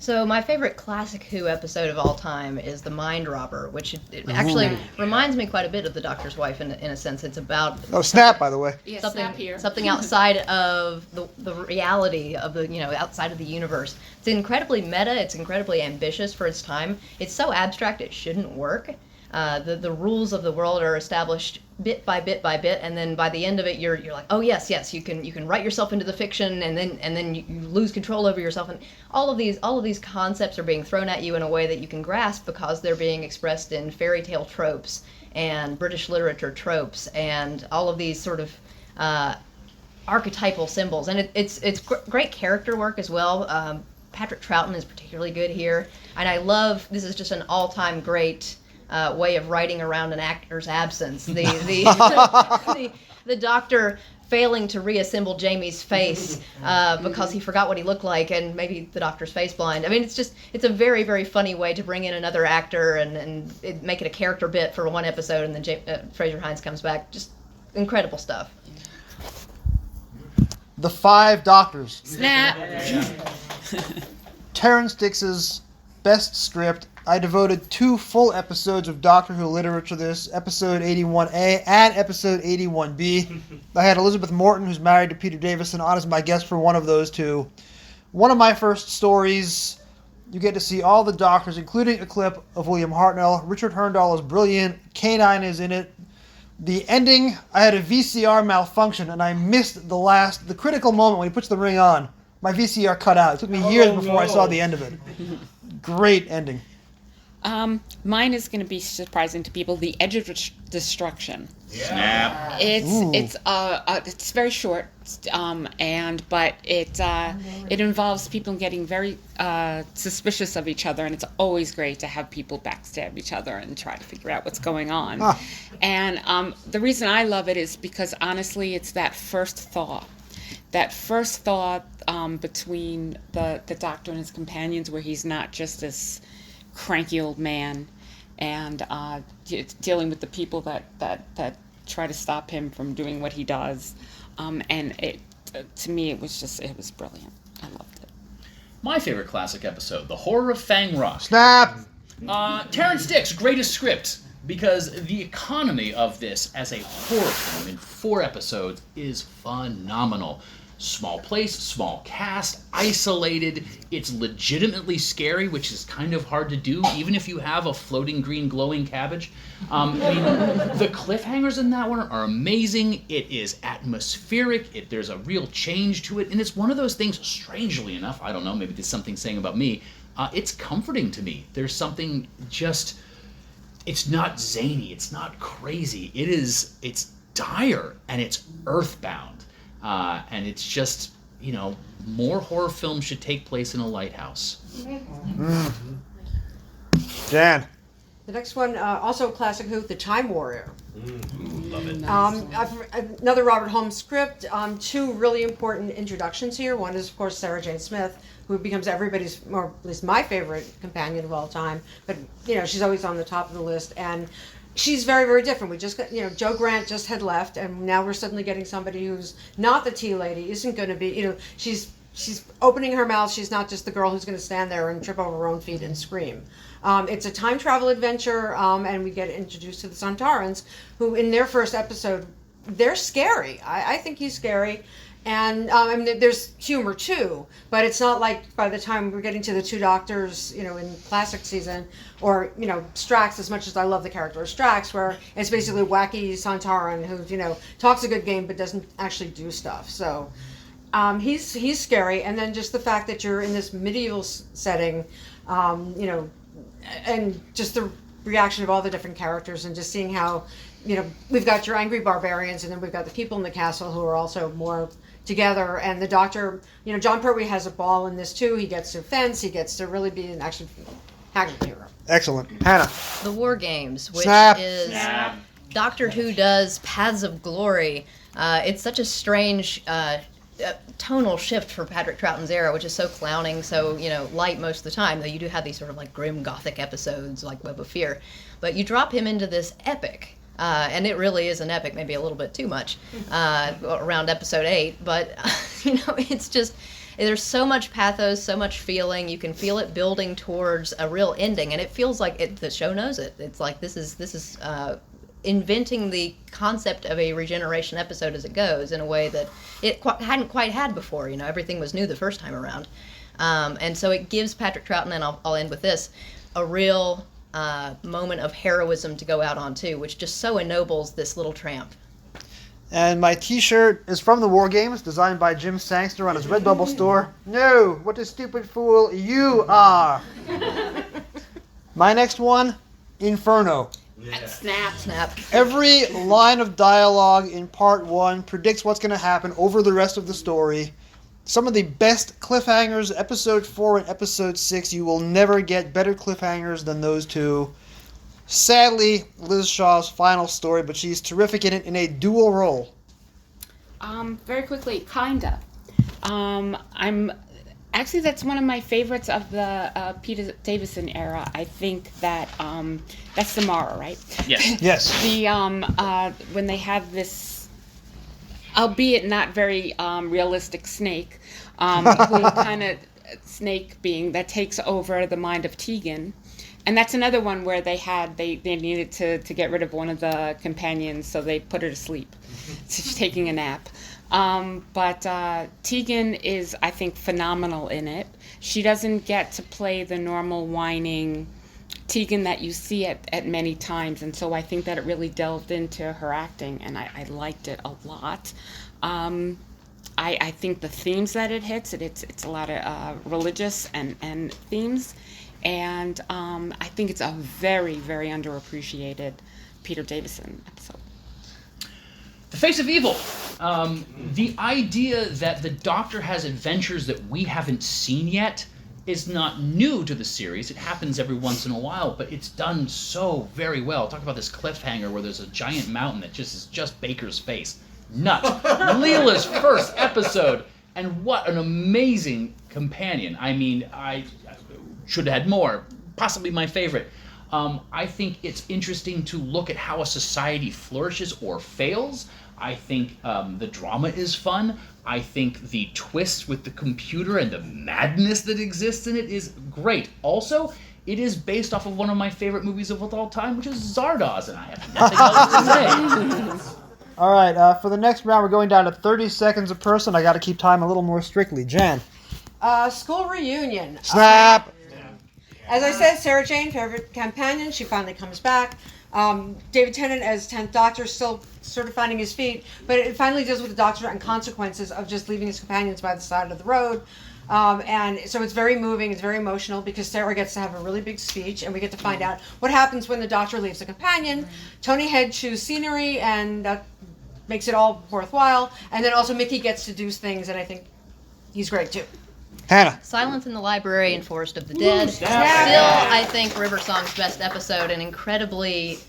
So my favorite classic Who episode of all time is The Mind Robber, which it actually reminds me quite a bit of The Doctor's Wife in a sense. It's about Snap, by the way. Yeah, something Snap here. something outside of the reality of the outside of the universe. It's incredibly meta. It's incredibly ambitious for its time. It's so abstract it shouldn't work. The rules of the world are established bit by bit by bit, and then by the end of it, you're like, oh yes, you can write yourself into the fiction, and then you lose control over yourself, and all of these concepts are being thrown at you in a way that you can grasp because they're being expressed in fairy tale tropes and British literature tropes and all of these sort of archetypal symbols, and it's great character work as well. Patrick Troughton is particularly good here, and I love this is just an all-time great. Way of writing around an actor's absence. The Doctor failing to reassemble Jamie's face because he forgot what he looked like, and maybe the Doctor's face blind. I mean, it's a very, very funny way to bring in another actor and make it a character bit for one episode, and then Fraser Hines comes back. Just incredible stuff. The Five Doctors. Snap. Terrence Dicks's best script. I devoted 2 full episodes of Doctor Who literature to this, episode 81A and episode 81B. I had Elizabeth Morton, who's married to Peter Davison, on as my guest for one of those 2. One of my first stories, you get to see all the Doctors, including a clip of William Hartnell. Richard Hurndall is brilliant. K9 is in it. The ending, I had a VCR malfunction, and I missed the critical moment when he puts the ring on. My VCR cut out. It took me years before I saw the end of it. Great ending. Mine is going to be surprising to people. The Edge of Destruction. Snap. It's very short, but it involves people getting very suspicious of each other, and it's always great to have people backstab each other and try to figure out what's going on. And the reason I love it is because honestly, it's that first thaw. That first thaw between the Doctor and his companions, where he's not just this cranky old man and dealing with the people that try to stop him from doing what he does, and it to me it was brilliant. I loved it. My favorite classic episode, The Horror of Fang Rock. Snap! Terrence Dick's greatest script, because the economy of this as a horror film in 4 episodes is phenomenal. Small place, small cast, isolated. It's legitimately scary, which is kind of hard to do, even if you have a floating green glowing cabbage. The cliffhangers in that one are amazing. It is atmospheric. There's a real change to it. And it's one of those things, strangely enough, I don't know, maybe there's something saying about me, it's comforting to me. There's something just, it's not zany, it's not crazy. It's dire, and it's earthbound. And it's just, more horror films should take place in a lighthouse. Jan. The next one, also a classic Who, The Time Warrior. Love it. Another Robert Holmes script. Two really important introductions here. One is, of course, Sarah Jane Smith, who becomes everybody's, or at least my favorite companion of all time. But, she's always on the top of the list. And she's very, very different. We just got, Joe Grant just had left, and now we're suddenly getting somebody who's not the tea lady, isn't going to be, she's opening her mouth. She's not just the girl who's going to stand there and trip over her own feet and scream. It's a time travel adventure, and we get introduced to the Santarans, who in their first episode, they're scary. I think he's scary. And there's humor too, but it's not like by the time we're getting to the two doctors, in classic season, or Strax. As much as I love the character of Strax, where it's basically wacky Santaran who talks a good game but doesn't actually do stuff. So he's scary, and then just the fact that you're in this medieval setting, and just the reaction of all the different characters, and just seeing how we've got your angry barbarians, and then we've got the people in the castle who are also more together, and the doctor, John Pertwee has a ball in this too. He gets to fence, he gets to really be an action hero. Excellent. Hannah. The War Games, which Snap. is Doctor Who does Paths of Glory. It's such a strange tonal shift for Patrick Troughton's era, which is so clowning, so light most of the time, though you do have these sort of like grim gothic episodes like Web of Fear, but you drop him into this epic. And it really is an epic, maybe a little bit too much, around episode 8. But, it's just, there's so much pathos, so much feeling. You can feel it building towards a real ending. And it feels like the show knows it. It's like this is inventing the concept of a regeneration episode as it goes in a way that it hadn't quite had before. Everything was new the first time around. And so it gives Patrick Troughton, and I'll end with this, a real moment of heroism to go out on too, which just so ennobles this little tramp. And my t-shirt is from the War Games, designed by Jim Sangster on his Redbubble store. No, what a stupid fool you are. My next one, Inferno. Yeah. Snap. Every line of dialogue in part 1 predicts what's going to happen over the rest of the story. Some of the best cliffhangers, episode 4 and episode 6. You will never get better cliffhangers than those two. Sadly, Liz Shaw's final story, but she's terrific in it in a dual role. Very quickly, kinda. Actually, that's one of my favorites of the Peter Davison era. I think that that's Samara, right? Yes. Yes. The when they have this, albeit not very realistic snake, who kind of snake being that takes over the mind of Tegan. And that's another one where they needed to get rid of one of the companions, so they put her to sleep. She's taking a nap. But Tegan is, I think, phenomenal in it. She doesn't get to play the normal whining Tegan that you see at many times, and so I think that it really delved into her acting, and I liked it a lot. I think the themes that it hits, it's a lot of religious and themes, and I think it's a very, very underappreciated Peter Davison episode. The Face of Evil. The idea that the Doctor has adventures that we haven't seen yet is not new to the series. It happens every once in a while, but it's done so very well. Talk about this cliffhanger where there's a giant mountain that is just Baker's face. Nuts. Leela's first episode, and what an amazing companion. I mean, I should have had more. Possibly my favorite. I think it's interesting to look at how a society flourishes or fails. I think the drama is fun. I think the twist with the computer and the madness that exists in it is great. Also, it is based off of one of my favorite movies of all time, which is Zardoz, and I have nothing else to say. All right, for the next round, we're going down to 30 seconds a person. I got to keep time a little more strictly. Jan. School reunion. Snap. As I said, Sarah Jane, favorite companion. She finally comes back. David Tennant as 10th Doctor, still sort of finding his feet, but it finally deals with the Doctor and consequences of just leaving his companions by the side of the road. And so it's very moving, it's very emotional, because Sarah gets to have a really big speech, and we get to find out what happens when the Doctor leaves a companion. Tony Head chews scenery, and that makes it all worthwhile. And then also Mickey gets to do things, and I think he's great too. Hannah. Silence in the Library and Forest of the Dead. Still, I think River Song's best episode, an incredibly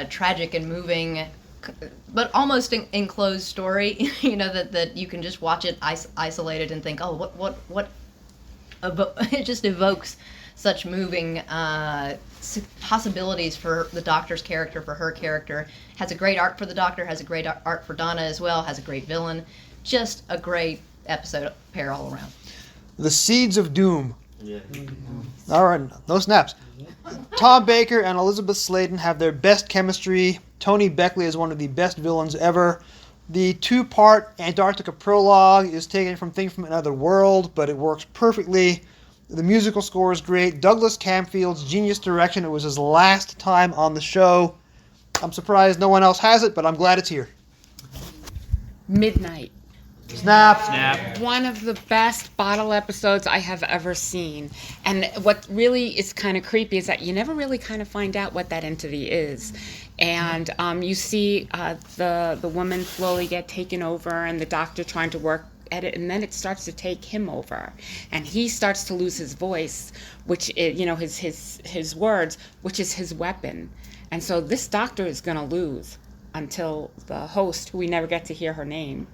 tragic and moving, but almost enclosed story. You know, that you can just watch it isolated and think, oh, what it just evokes such moving possibilities for the Doctor's character, for her character. Has a great arc for the Doctor, has a great arc for Donna as well, has a great villain. Just a great episode pair all around. The Seeds of Doom. All right, no snaps. Tom Baker and Elizabeth Sladen have their best chemistry. Tony Beckley is one of the best villains ever. The 2-part Antarctica prologue is taken from Thing from Another World, but it works perfectly. The musical score is great. Douglas Camfield's genius direction. It was his last time on the show. I'm surprised no one else has it, but I'm glad it's here. Midnight. Snap. One of the best bottle episodes I have ever seen. And what really is kind of creepy is that you never really kind of find out what that entity is. And you see the woman slowly get taken over, and the Doctor trying to work at it, and then it starts to take him over, and he starts to lose his voice, which is, his words, which is his weapon. And so this Doctor is going to lose until the host, who we never get to hear her name,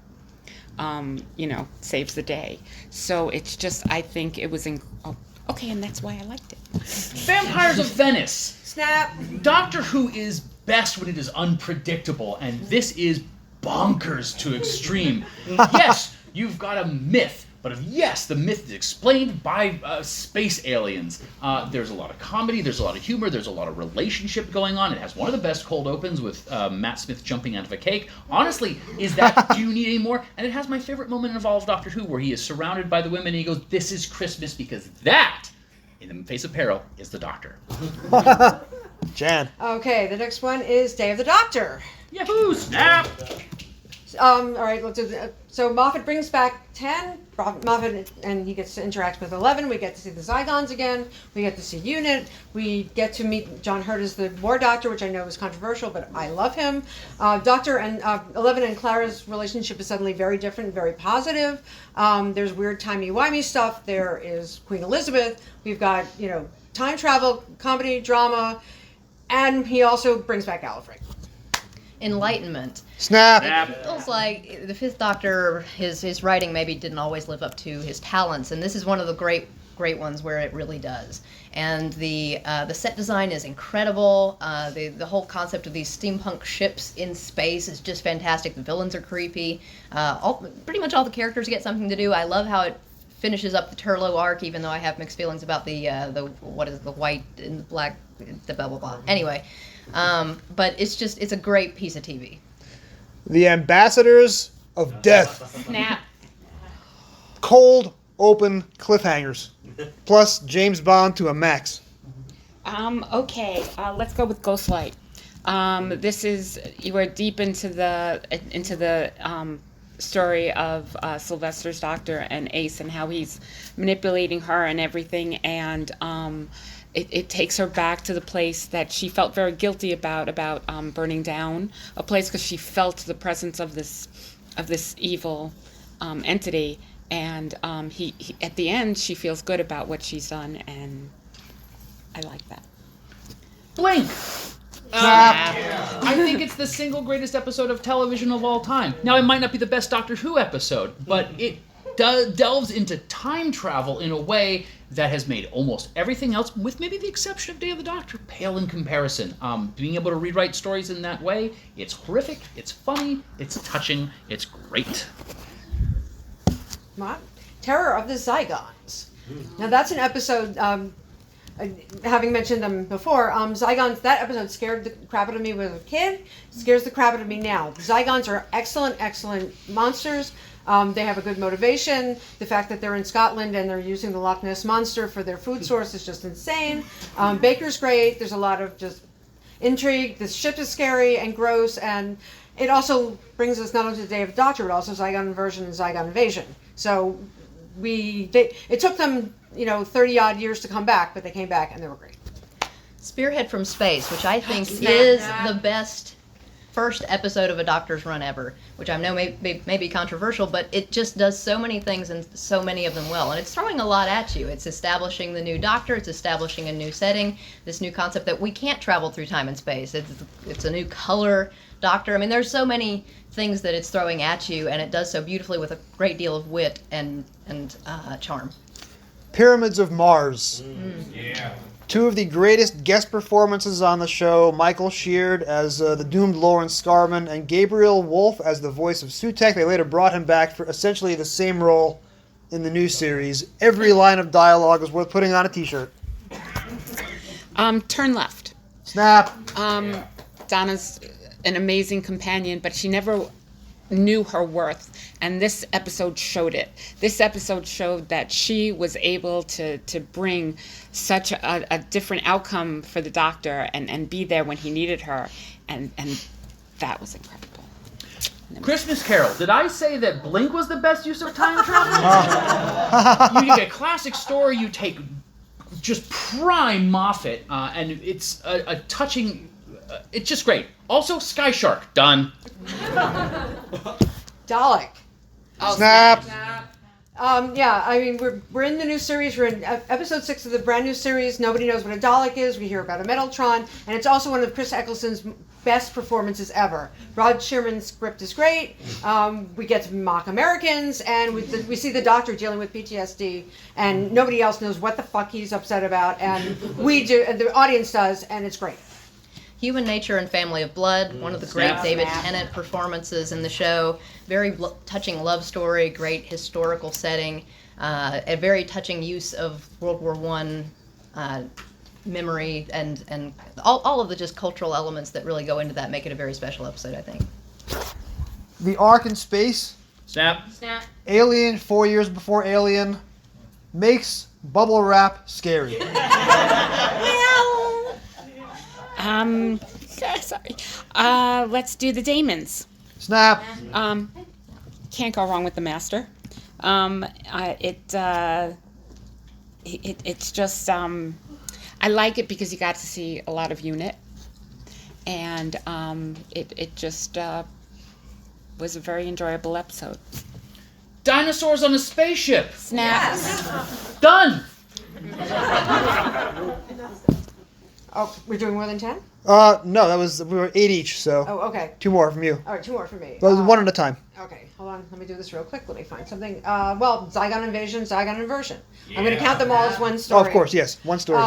saves the day. So it's just, I think it was okay, and that's why I liked it. Vampires of Venice. Snap. Doctor Who is best when it is unpredictable, and this is bonkers to extreme. Yes, you've got a myth, but yes, the myth is explained by space aliens. There's a lot of comedy, there's a lot of humor, there's a lot of relationship going on. It has one of the best cold opens with Matt Smith jumping out of a cake. Honestly, do you need any more? And it has my favorite moment in all of Doctor Who, where he is surrounded by the women and he goes, "This is Christmas," because that, in the face of peril, is the Doctor. Jan. Okay, the next one is Day of the Doctor. Yahoo! Snap! All right, let's do so Moffat brings back 10. Moffat, and he gets to interact with 11. We get to see the Zygons again. We get to see Unit. We get to meet John Hurt as the War Doctor, which I know is controversial, but I love him. Doctor and 11 and Clara's relationship is suddenly very different, very positive. There's weird timey-wimey stuff. There is Queen Elizabeth. We've got, time travel, comedy, drama, and he also brings back Gallifrey. Enlightenment. Snap. It feels like the Fifth Doctor, his writing maybe didn't always live up to his talents, and this is one of the great ones where it really does. And the set design is incredible. The whole concept of these steampunk ships in space is just fantastic. The villains are creepy. Pretty much all the characters get something to do. I love how it finishes up the Turlough arc, even though I have mixed feelings about the white and the black, the blah blah blah. Anyway. But it's a great piece of TV. The Ambassadors of Death. Snap. Cold, open cliffhangers. Plus James Bond to a max. Okay, let's go with Ghostlight. You are deep into the story of Sylvester's Doctor and Ace, and how he's manipulating her and everything, and it takes her back to the place that she felt very guilty about burning down a place, because she felt the presence of this evil entity, and he at the end she feels good about what she's done, and I like that. Blink! I think it's the single greatest episode of television of all time. Now, it might not be the best Doctor Who episode, but it delves into time travel in a way that has made almost everything else, with maybe the exception of Day of the Doctor, pale in comparison. Being able to rewrite stories in that way, it's horrific, it's funny, it's touching, it's great. Terror of the Zygons. Now that's an episode having mentioned them before, Zygons, that episode scared the crap out of me when I was a kid, scares the crap out of me now. The Zygons are excellent monsters. They have a good motivation. The fact that they're in Scotland and they're using the Loch Ness Monster for their food source is just insane. Baker's great. There's a lot of just intrigue. The ship is scary and gross, and it also brings us not only to the Day of the Doctor, but also Zygon Inversion and Zygon Invasion. So it took them 30 odd years to come back, but they came back and they were great. Spearhead from Space, which I think is the best first episode of a Doctor's Run ever, which I know may be controversial, but it just does so many things and so many of them well. And it's throwing a lot at you. It's establishing the new Doctor. It's establishing a new setting, this new concept that we can't travel through time and space. It's a new color Doctor. I mean, there's so many things that it's throwing at you, and it does so beautifully with a great deal of wit and charm. Pyramids of Mars. Yeah. Two of the greatest guest performances on the show, Michael Sheard as the doomed Lawrence Scarman and Gabriel Wolfe as the voice of Sutekh. They later brought him back for essentially the same role in the new series. Every line of dialogue is worth putting on a t-shirt. Turn left. Snap. Donna's an amazing companion, but she never knew her worth, and this episode showed it. This episode showed that she was able to bring such a different outcome for the Doctor and be there when he needed her, and that was incredible. Christmas Carol. Did I say that Blink was the best use of time travel? You take a classic story, you take just prime Moffat, and it's a touching... it's just great. Also, Sky Shark. Done. Dalek. Snap. Yeah, I mean, we're in the new series. We're in episode 6 of the brand new series. Nobody knows what a Dalek is. We hear about a Metaltron, and it's also one of Chris Eccleston's best performances ever. Rod Shearman's script is great. We get to mock Americans, and we see the Doctor dealing with PTSD, and nobody else knows what the fuck he's upset about, and we do, and the audience does, and it's great. Human Nature and Family of Blood, one of the great David Tennant performances in the show. Very touching love story, great historical setting, a very touching use of World War I memory, and all of the just cultural elements that really go into that make it a very special episode, I think. The Ark in Space. Snap. Alien, 4 years before Alien, makes bubble wrap scary. Sorry. Let's do the Damons. Snap. Can't go wrong with the Master. It's just I like it because you got to see a lot of unit, and it just was a very enjoyable episode. Dinosaurs on a spaceship. Snap. Yes. Done. Oh, we're doing more than 10? No, we were 8 each, so. Oh, okay. 2 more from you. All right, 2 more from me. Well, one at a time. Okay, hold on. Let me do this real quick. Let me find something. Well, Zygon Invasion, Zygon Inversion. Yeah. I'm going to count them all as one story. Oh, of course, yes. One story.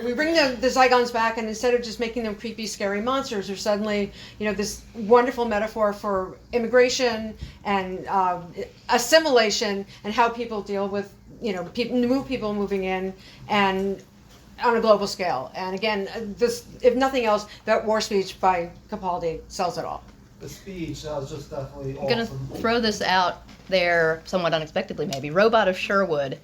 We bring the Zygons back, and instead of just making them creepy, scary monsters, they're suddenly, this wonderful metaphor for immigration and assimilation and how people deal with, people moving in and on a global scale. And again, this, if nothing else, that war speech by Capaldi sells it all. The speech, that was just definitely I'm going to throw this out there somewhat unexpectedly maybe. Robot of Sherwood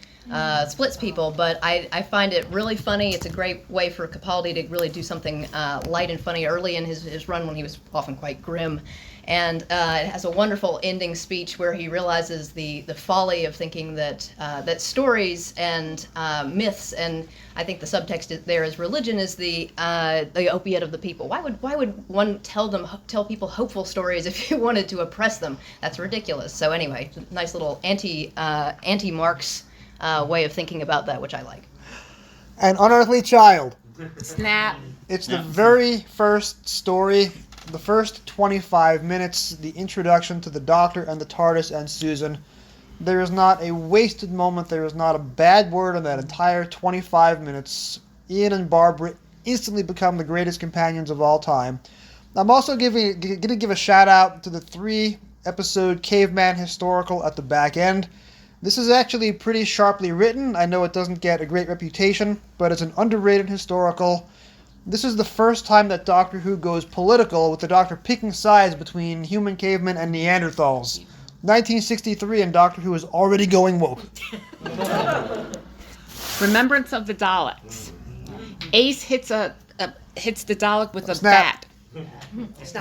splits people, but I find it really funny. It's a great way for Capaldi to really do something light and funny early in his run when he was often quite grim. And it has a wonderful ending speech where he realizes the folly of thinking that that stories and myths, and I think the subtext there is religion, is the opiate of the people. Why would one tell people hopeful stories if you wanted to oppress them? That's ridiculous. So anyway, nice little anti-Marx way of thinking about that, which I like. An Unearthly Child. Snap. It's the very first story. The first 25 minutes, the introduction to the Doctor and the TARDIS and Susan. There is not a wasted moment. There is not a bad word in that entire 25 minutes. Ian and Barbara instantly become the greatest companions of all time. I'm also going to give a shout out to the 3-episode Caveman historical at the back end. This is actually pretty sharply written. I know it doesn't get a great reputation, but it's an underrated historical. This is the first time that Doctor Who goes political, with the Doctor picking sides between human cavemen and Neanderthals. 1963, and Doctor Who is already going woke. Remembrance of the Daleks. Ace hits the Dalek with a Snap. bat.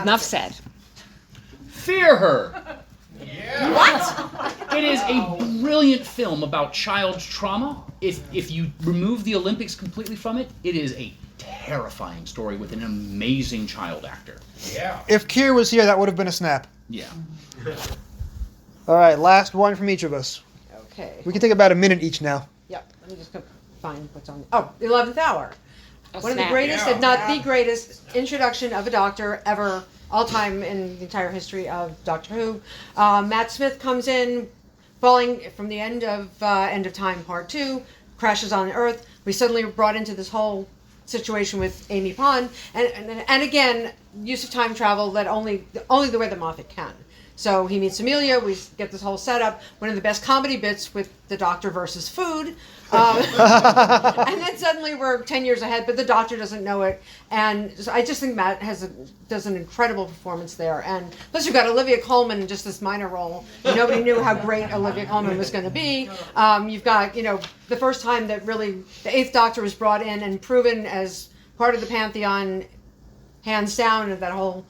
Enough said. Fear Her. What? It is a brilliant film about child trauma. If you remove the Olympics completely from it, it is a terrifying story with an amazing child actor. Yeah. If Kier was here, that would have been a snap. Yeah. All right, last one from each of us. Okay. We can take about a minute each now. Yep. Let me just go find what's on. Oh, 11th Hour. One of the snap. greatest, if not the greatest, introduction of a Doctor ever, all time in the entire history of Doctor Who. Matt Smith comes in, falling from the end of Time Part 2, crashes on Earth. We suddenly were brought into this whole situation with Amy Pond, and again, use of time travel that only the way that Moffat can. So he meets Amelia, we get this whole setup, one of the best comedy bits with the Doctor versus food. And then suddenly we're 10 years ahead, but the Doctor doesn't know it. And so I just think Matt does an incredible performance there. And plus you've got Olivia Colman in just this minor role. Nobody knew how great Olivia Colman was going to be. You've got, the first time that really the 8th Doctor was brought in and proven as part of the Pantheon, hands down, of that whole,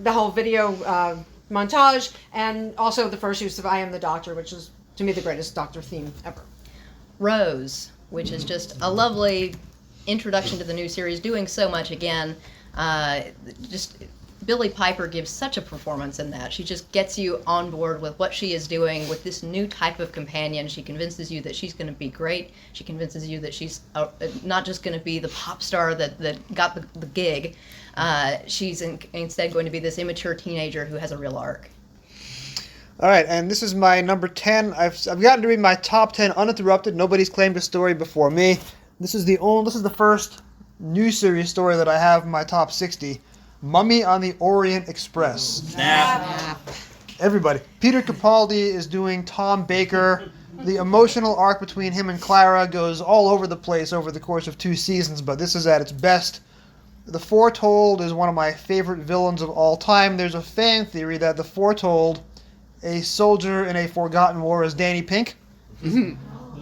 the whole video montage, and also the first use of I Am the Doctor, which is, to me, the greatest Doctor theme ever. Rose, which is just a lovely introduction to the new series, doing so much again. Just Billie Piper gives such a performance in that. She just gets you on board with what she is doing with this new type of companion. She convinces you that she's going to be great. She convinces you that she's not just going to be the pop star that got the gig. She's instead going to be this immature teenager who has a real arc. All right, and this is my number 10. I've gotten to read my top 10 uninterrupted. Nobody's claimed a story before me. This is the first new series story that I have in my top 60. Mummy on the Orient Express. Snap. Everybody. Peter Capaldi is doing Tom Baker. The emotional arc between him and Clara goes all over the place over the course of 2 seasons, but this is at its best. The Foretold is one of my favorite villains of all time. There's a fan theory that the Foretold, a soldier in a forgotten war, is Danny Pink.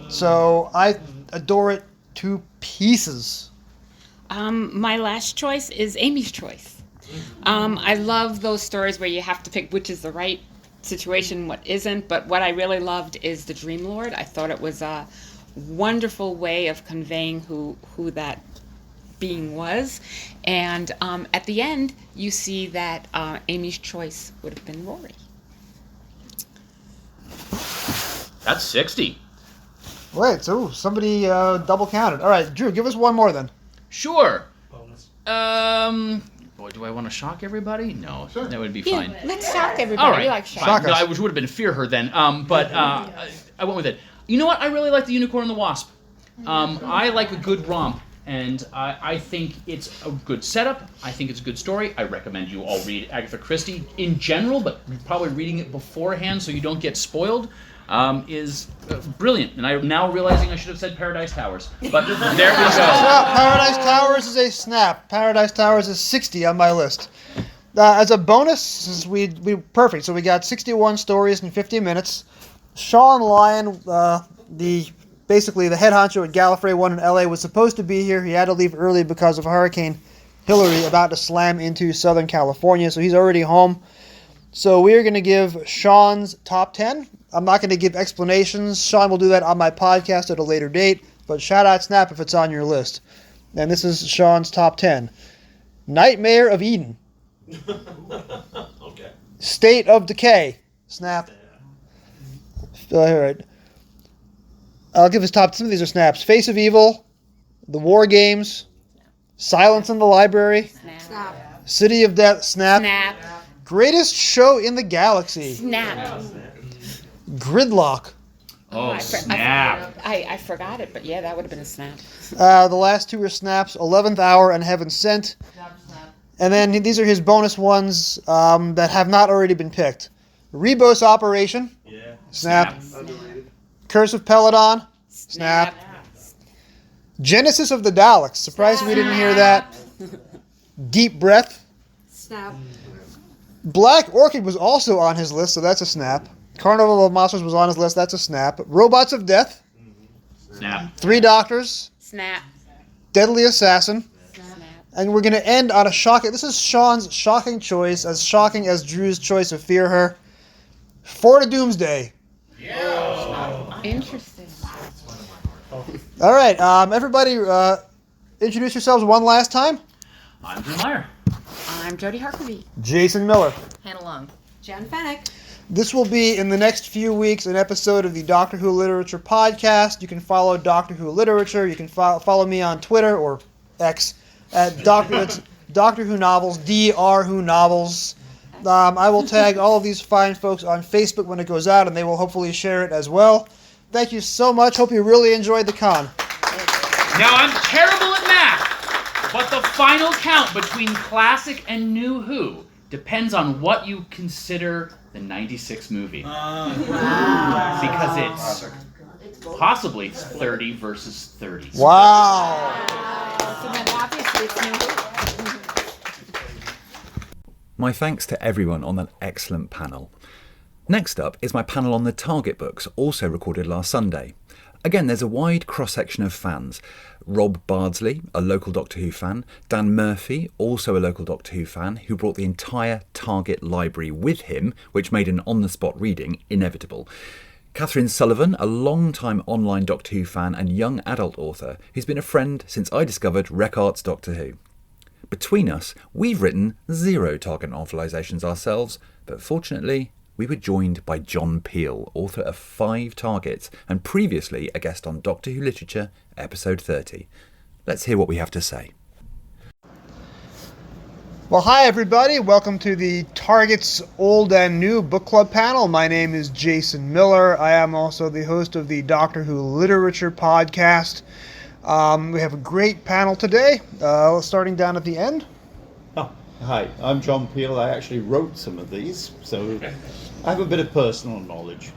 So I adore it to pieces. My last choice is Amy's choice. I love those stories where you have to pick which is the right situation, what isn't, but what I really loved is the Dream Lord. I thought it was a wonderful way of conveying who that being was, and at the end you see that Amy's choice would have been Rory. That's 60. Wait, so somebody double counted. All right, Drew, give us one more then. Sure. Boy, do I want to shock everybody? No, that would be fine. Let's shock everybody. All right. We like shock. Shock No, us. I would have been Fear Her then. But I went with it. You know what? I really like The Unicorn and the Wasp. I like a good romp, and I think it's a good setup. I think it's a good story. I recommend you all read Agatha Christie in general, but probably reading it beforehand so you don't get spoiled. Is brilliant, and I'm now realizing I should have said Paradise Towers, but there we go. Paradise Towers is a snap. Paradise Towers is 60 on my list. As a bonus, since we perfect, so we got 61 stories in 50 minutes. Sean Lyon, basically the head honcho at Gallifrey 1 in LA, was supposed to be here. He had to leave early because of Hurricane Hillary about to slam into Southern California, so he's already home. So we are going to give Sean's top 10. I'm not going to give explanations. Sean will do that on my podcast at a later date, but shout out Snap if it's on your list. And this is Sean's top 10. Nightmare of Eden. Okay. State of Decay. Snap. All right. I'll give his top. Some of these are snaps. Face of Evil. The War Games. Silence in the Library. Snap. City of Death. Snap. Snap. Greatest Show in the Galaxy. Snap. Gridlock. Oh, snap. I forgot it, but yeah, that would have been a snap. The last two are snaps. 11th Hour and Heaven Sent. And then these are his bonus ones that have not already been picked. Rebos Operation. Yeah. Snap. Underrated. Curse of Peladon. Snap. Genesis of the Daleks. Surprised we didn't hear that. Deep Breath. Snap. Black Orchid was also on his list, so that's a snap. Carnival of Monsters was on his list, that's a snap. Robots of Death. Snap. Three Doctors. Snap. Deadly Assassin. Snap. And we're going to end on a shocking... This is Sean's shocking choice, as shocking as Drew's choice of Fear Her. Fort of Doomsday. Interesting. All right, everybody, introduce yourselves one last time. I'm Drew Meyer. I'm Jody Harkavy. Jason Miller. Hannah Long. Jen Fennick. This will be, in the next few weeks, an episode of the Doctor Who Literature podcast. You can follow Doctor Who Literature. You can follow me on Twitter, or X, at Doctor Who Novels, Dr. Who Novels. I will tag all of these fine folks on Facebook when it goes out, and they will hopefully share it as well. Thank you so much. Hope you really enjoyed the con. Now, I'm terrible at math, but the final count between classic and new Who depends on what you consider the 96 movie. Because it's possibly 30 versus 30. Wow. So then obviously it's new. My thanks to everyone on that excellent panel. Next up is my panel on the Target books, also recorded last Sunday. Again, there's a wide cross-section of fans. Rob Bardsley, a local Doctor Who fan, Dan Murphy, also a local Doctor Who fan, who brought the entire Target library with him, which made an on-the-spot reading inevitable. Kathryn Sullivan, a long-time online Doctor Who fan and young adult author, who's been a friend since I discovered Rec Arts Doctor Who. Between us, we've written 0 Target novelisations ourselves, but fortunately, we were joined by John Peel, author of 5 Targets, and previously a guest on Doctor Who Literature, episode 30. Let's hear what we have to say. Well, hi everybody. Welcome to the Target's Old and New Book Club panel. My name is Jason Miller. I am also the host of the Doctor Who Literature podcast. We have a great panel today, starting down at the end. Oh, hi, I'm John Peel. I actually wrote some of these, so I have a bit of personal knowledge.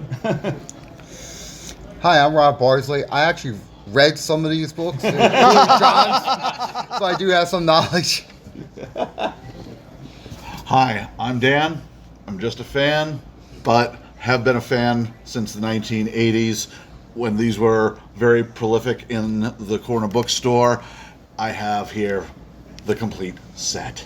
Hi, I'm Rob Bardsley. I actually read some of these books, so I do have some knowledge. Hi, I'm Dan. I'm just a fan, but have been a fan since the 1980s when these were very prolific in the corner bookstore. I have here the complete set.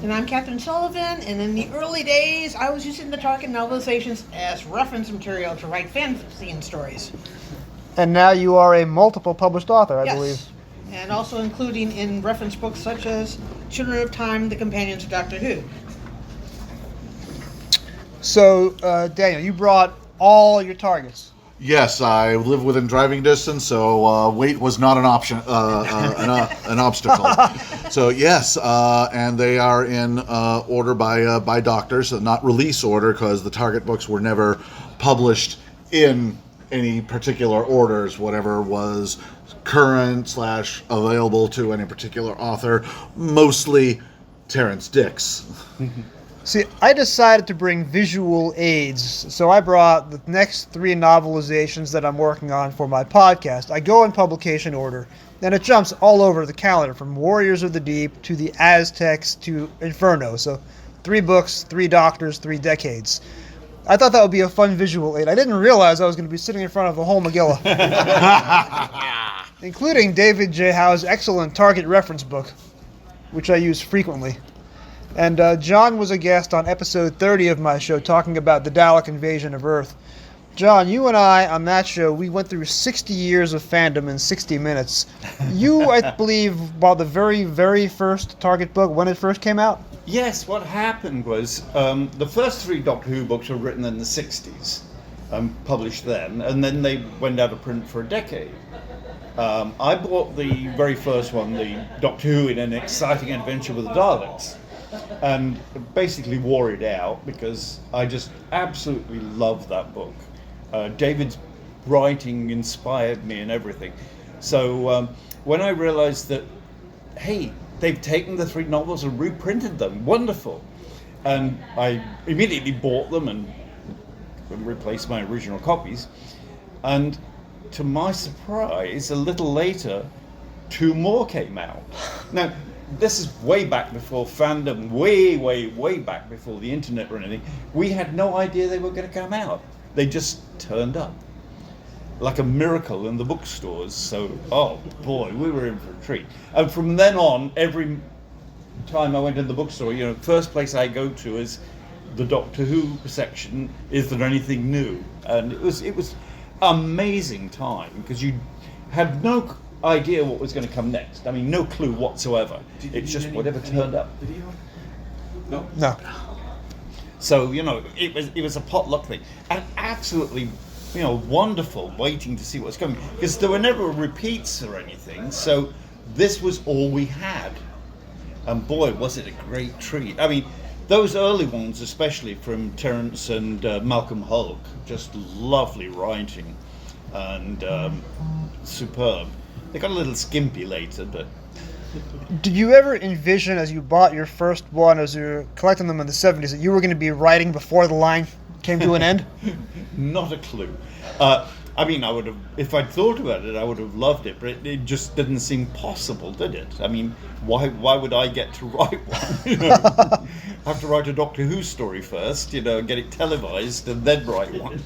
And I'm Kathryn Sullivan, and in the early days, I was using the Target novelizations as reference material to write fantasy and stories. And now you are a multiple published author, I Yes. believe. And also including in reference books such as Children of Time, The Companions of Doctor Who. So, Daniel, you brought all your Targets. Yes, I live within driving distance, so weight was not an option, an obstacle. So yes, and they are in order by doctors, so not release order, because the Target books were never published in any particular orders. Whatever was current / available to any particular author, mostly Terrence Dicks. See, I decided to bring visual aids, so I brought the next 3 novelizations that I'm working on for my podcast. I go in publication order, and it jumps all over the calendar, from Warriors of the Deep to the Aztecs to Inferno. So 3 books, 3 doctors, 3 decades. I thought that would be a fun visual aid. I didn't realize I was going to be sitting in front of the whole Megillah. Including David J. Howe's excellent Target reference book, which I use frequently. And John was a guest on episode 30 of my show talking about the Dalek invasion of Earth. John, you and I, on that show, we went through 60 years of fandom in 60 minutes. You, I believe, bought the very, very first Target book when it first came out? Yes, what happened was the first 3 Doctor Who books were written in the 60s, published then, and then they went out of print for a decade. I bought the very first one, the Doctor Who in an Exciting Adventure with the Daleks, and basically wore it out because I just absolutely love that book. David's writing inspired me and everything. So when I realized that, hey, they've taken the 3 novels and reprinted them, wonderful. And I immediately bought them and and replaced my original copies. And to my surprise, a little later, 2 more came out. Now, this is way back before fandom, way back before the internet or anything. We had no idea they were going to come out. They just turned up like a miracle in the bookstores. So, oh boy, we were in for a treat. And from then on, every time I went in the bookstore, you know, first place I go to is the Doctor Who section. Is there anything new? And it was amazing time, because you had no idea what was going to come next. I mean, no clue whatsoever. It's just whatever turned up. No. So, you know, it was a potluck thing, and absolutely, you know, wonderful waiting to see what's coming, because there were never repeats or anything. So this was all we had, and boy, was it a great treat. I mean, those early ones, especially from Terence and Malcolm Hulk, just lovely writing and superb. They got a little skimpy later, but... Did you ever envision, as you bought your first one, as you were collecting them in the 70s, that you were going to be writing before the line came to an end? Not a clue. I mean, I would have, if I'd thought about it, I would have loved it, but it just didn't seem possible, did it? I mean, why would I get to write one? You know, I have to write a Doctor Who story first, you know, and get it televised, and then write one.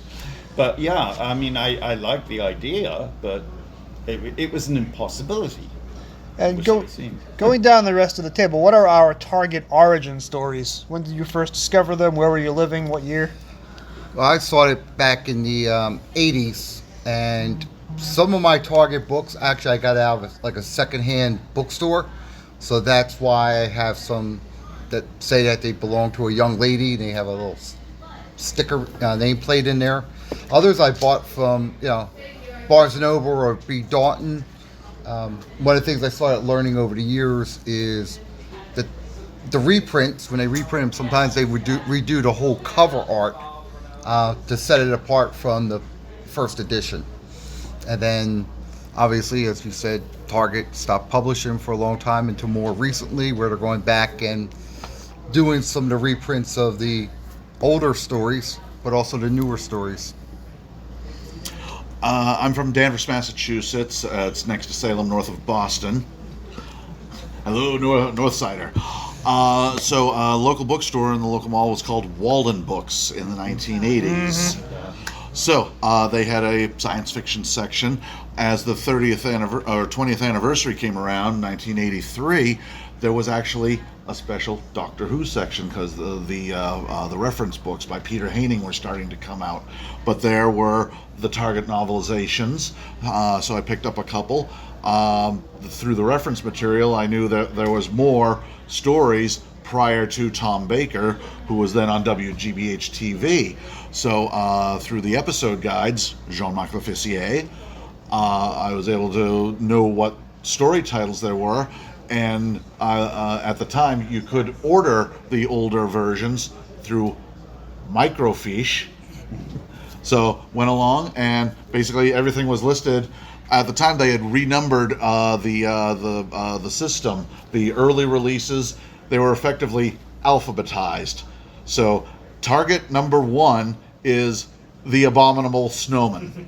But yeah, I mean, I like the idea, but it was an impossibility. And going down the rest of the table, what are our target origin stories? When did you first discover them? Where were you living? What year? Well, I started back in the 80s, and some of my Target books, actually I got out of like a secondhand bookstore, so that's why I have some that say that they belong to a young lady. They have a little sticker nameplate in there. Others I bought from, you know, Barnes & Noble or B. Dalton. One of the things I started learning over the years is that the reprints, when they reprint them, sometimes they would redo the whole cover art to set it apart from the first edition. And then, obviously, as you said, Target stopped publishing for a long time until more recently, where they're going back and doing some of the reprints of the older stories, but also the newer stories. I'm from Danvers, Massachusetts. It's next to Salem, north of Boston. Hello, Northsider. So a local bookstore in the local mall was called Walden Books in the 1980s. So they had a science fiction section. As the 20th anniversary came around, 1983, there was actually a special Doctor Who section, because the reference books by Peter Haining were starting to come out. But there were the Target novelizations, so I picked up a couple. Through the reference material, I knew that there was more stories prior to Tom Baker, who was then on WGBH TV. So through the episode guides, Jean-Marc Lefessier, I was able to know what story titles there were. And at the time, you could order the older versions through microfiche. So went along, and basically everything was listed. At the time, they had renumbered the system. The early releases, they were effectively alphabetized. So target number 1 is the Abominable Snowman.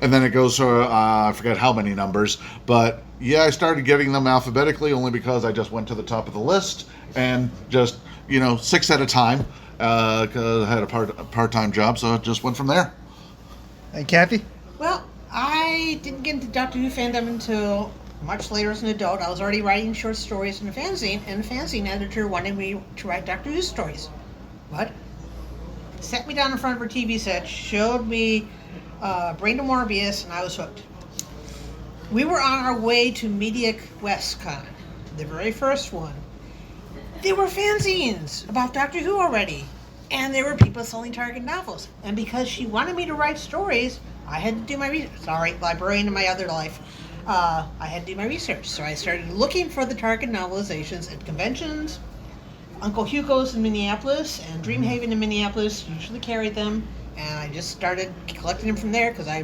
And then it goes to, I forget how many numbers, but yeah, I started getting them alphabetically only because I just went to the top of the list and just, 6 at a time, because I had a part-time job, so I just went from there. And Kathy? Well, I didn't get into Doctor Who fandom until much later as an adult. I was already writing short stories in a fanzine, and the fanzine editor wanted me to write Doctor Who stories. What? Sat me down in front of her TV set, showed me Brain of Morbius, and I was hooked. We were on our way to Mediac WestCon, the very first one. There were fanzines about Doctor Who already, and there were people selling Target novels. And because she wanted me to write stories, I had to do my research. Sorry, librarian in my other life. I had to do my research. So I started looking for the Target novelizations at conventions. Uncle Hugo's in Minneapolis and Dreamhaven in Minneapolis usually carried them. And I just started collecting them from there because I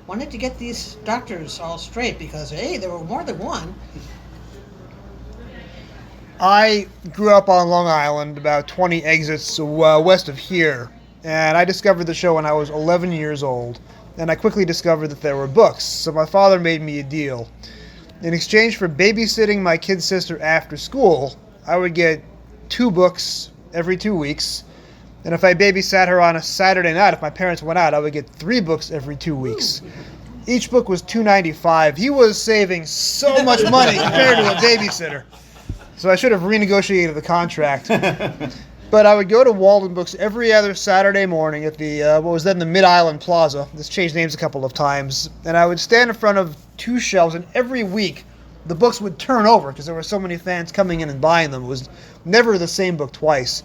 wanted to get these doctors all straight because, hey, there were more than one. I grew up on Long Island, about 20 exits west of here. and I discovered the show when I was 11 years old, and I quickly discovered that there were books, so my father made me a deal. In exchange for babysitting my kid sister after school, I would get 2 books every 2 weeks, and if I babysat her on a Saturday night, if my parents went out, I would get 3 books every 2 weeks. Each book was $2.95. He was saving so much money compared to a babysitter. So I should have renegotiated the contract. But I would go to Walden Books every other Saturday morning at the what was then the Mid-Island Plaza. This changed names a couple of times. And I would stand in front of 2 shelves, and every week the books would turn over because there were so many fans coming in and buying them. It was never the same book twice.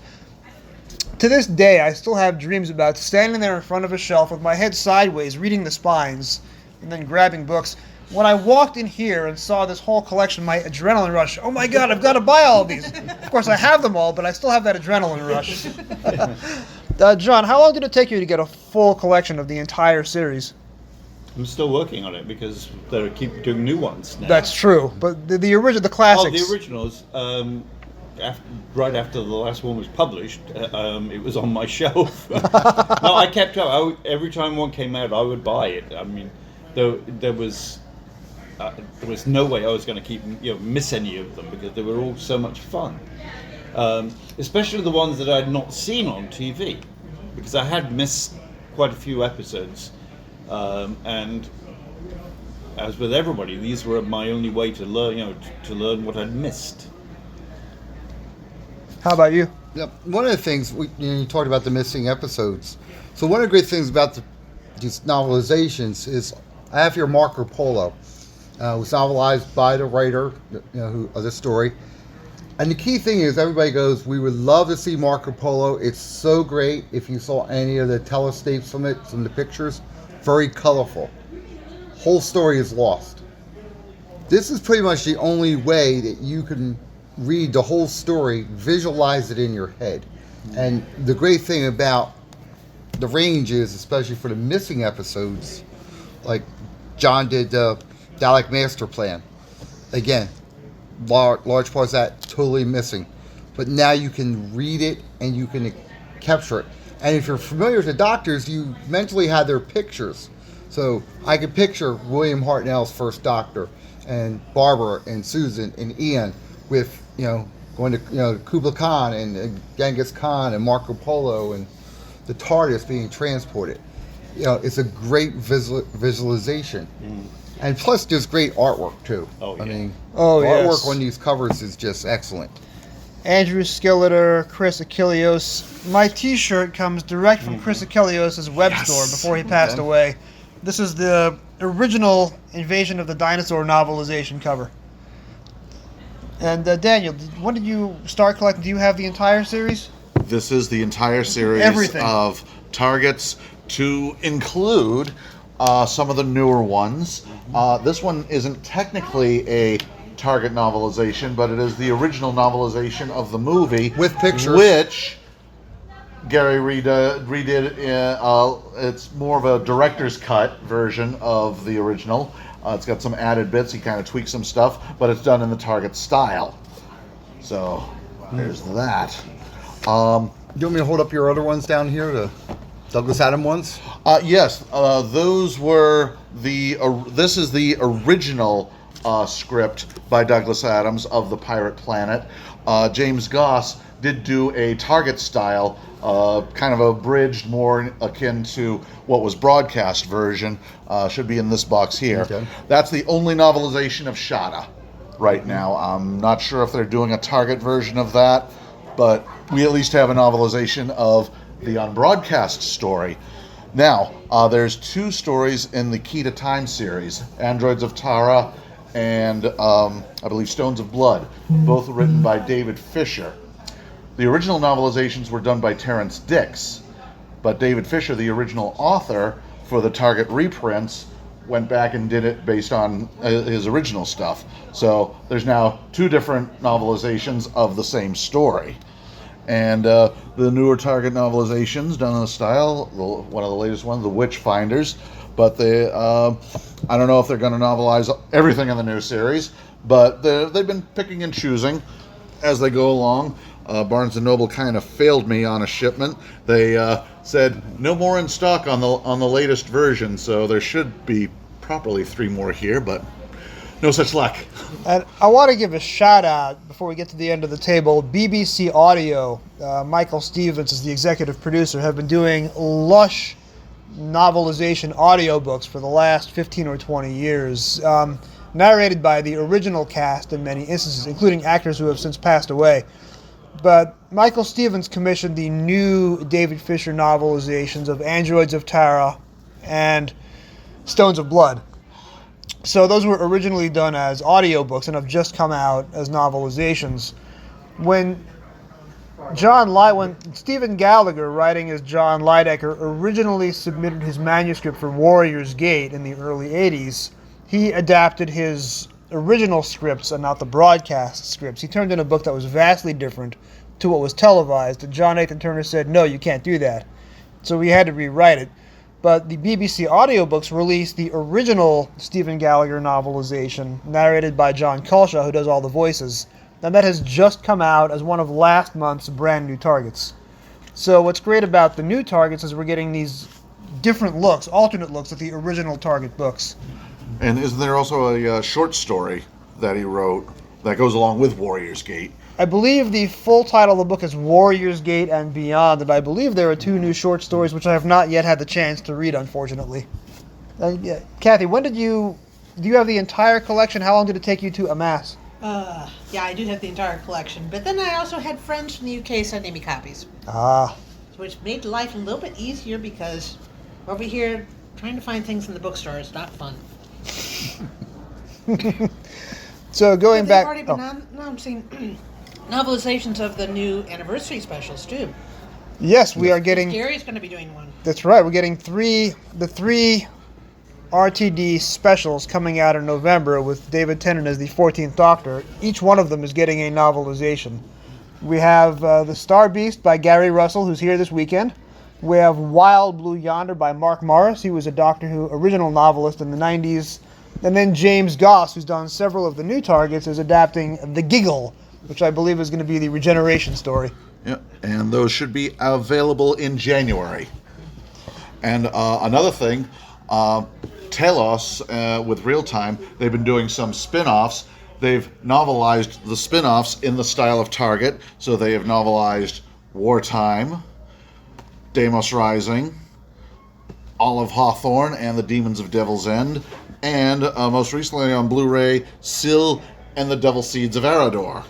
To this day, I still have dreams about standing there in front of a shelf with my head sideways, reading the spines, and then grabbing books. When I walked in here and saw this whole collection, my adrenaline rush, oh my God, I've got to buy all of these. Of course, I have them all, but I still have that adrenaline rush. John, how long did it take you to get a full collection of the entire series? I'm still working on it because they keep doing new ones now. That's true, but the original, the classics. Oh, the originals. Right after the last one was published, it was on my shelf. No, I kept up. Every time one came out, I would buy it. I mean, there was no way I was going to miss any of them because they were all so much fun. Especially the ones that I'd not seen on TV, because I had missed quite a few episodes. And as with everybody, these were my only way to learn, to learn what I'd missed. How about you? Yep. One of the things you talked about the missing episodes. So one of the great things about these novelizations is I have here Marco Polo. It was novelized by the writer, of the story. And the key thing is everybody goes, we would love to see Marco Polo. It's so great. If you saw any of the telestapes from it, from the pictures, very colorful. Whole story is lost. This is pretty much the only way that you can read the whole story, visualize it in your head. And the great thing about the range is, especially for the missing episodes, like John did the Dalek Master Plan. Again, large parts of that totally missing. But now you can read it and you can capture it. And if you're familiar with the Doctors, you mentally have their pictures. So I could picture William Hartnell's first Doctor and Barbara and Susan and Ian with, going to, Kubla Khan and Genghis Khan and Marco Polo and the TARDIS being transported. It's a great visualization. And plus, there's great artwork, too. Oh, yeah. I mean, yes. artwork on these covers is just excellent. Andrew Skilleter, Chris Achilleos. My t-shirt comes direct from Chris Achilleos' web store before he passed away. This is the original Invasion of the Dinosaur novelization cover. And Daniel, when did you start collecting? Do you have the entire series? This is the entire series Everything. Of Targets, to include some of the newer ones. This one isn't technically a Target novelization, but it is the original novelization of the movie with pictures, which Gary redid. It's more of a director's cut version of the original. It's got some added bits. He kind of tweaks some stuff, but it's done in the Target style. So there's that. You want me to hold up your other ones down here, the Douglas Adams ones? Yes, those were this is the original script by Douglas Adams of The Pirate Planet. James Goss did do a Target style, kind of abridged, more akin to what was broadcast version. Should be in this box here. Okay. That's the only novelization of Shada right now. I'm not sure if they're doing a Target version of that, but we at least have a novelization of the unbroadcast story. Now, there's 2 stories in the Key to Time series, Androids of Tara and I believe Stones of Blood, both written by David Fisher. The original novelizations were done by Terrence Dix, but David Fisher, the original author for the Target reprints, went back and did it based on his original stuff. So there's now 2 different novelizations of the same story. And the newer Target novelizations done in the style, one of the latest ones, The Witchfinders, but they, I don't know if they're going to novelize everything in the new series, but they've been picking and choosing as they go along. Barnes & Noble kind of failed me on a shipment. They said no more in stock on the latest version, so there should be properly 3 more here, but no such luck. And I want to give a shout out before we get to the end of the table. BBC Audio, Michael Stevens is the executive producer, have been doing lush novelization audiobooks for the last 15 or 20 years, narrated by the original cast in many instances, including actors who have since passed away. But Michael Stevens commissioned the new David Fisher novelizations of Androids of Tara and Stones of Blood. So those were originally done as audiobooks and have just come out as novelizations. When Stephen Gallagher, writing as John Lydecker, originally submitted his manuscript for Warrior's Gate in the early 80s, he adapted his original scripts and not the broadcast scripts. He turned in a book that was vastly different to what was televised, and John Nathan Turner said, no, you can't do that. So we had to rewrite it. But the BBC audiobooks released the original Stephen Gallagher novelization, narrated by John Culshaw, who does all the voices, and that has just come out as one of last month's brand new targets. So what's great about the new targets is we're getting these different looks, alternate looks at the original Target books. And isn't there also a short story that he wrote that goes along with Warrior's Gate? I believe the full title of the book is Warrior's Gate and Beyond, and I believe there are 2 new short stories which I have not yet had the chance to read, unfortunately. Kathy, do you have the entire collection? How long did it take you to amass? Yeah, I do have the entire collection, but then I also had friends from the UK sending me copies. Which made life a little bit easier because over here, trying to find things in the bookstore is not fun. So going they've back... already been announcing novelizations of the new anniversary specials, too. Yes, we are getting... Gary's going to be doing one. That's right. We're getting the three RTD specials coming out in November with David Tennant as the 14th Doctor. Each one of them is getting a novelization. We have The Star Beast by Gary Russell, who's here this weekend. We have Wild Blue Yonder by Mark Morris. He was a Doctor Who original novelist in the 90s. And then James Goss, who's done several of the new targets, is adapting The Giggle, which I believe is going to be the regeneration story. Yeah, and those should be available in January. And another thing, Telos, with Real Time, they've been doing some spin-offs. They've novelized the spin-offs in the style of Target. So they have novelized Wartime, Deimos Rising, Olive Hawthorne and the Demons of Devil's End, and most recently on Blu-ray, Syl and the Devil Seeds of Arador.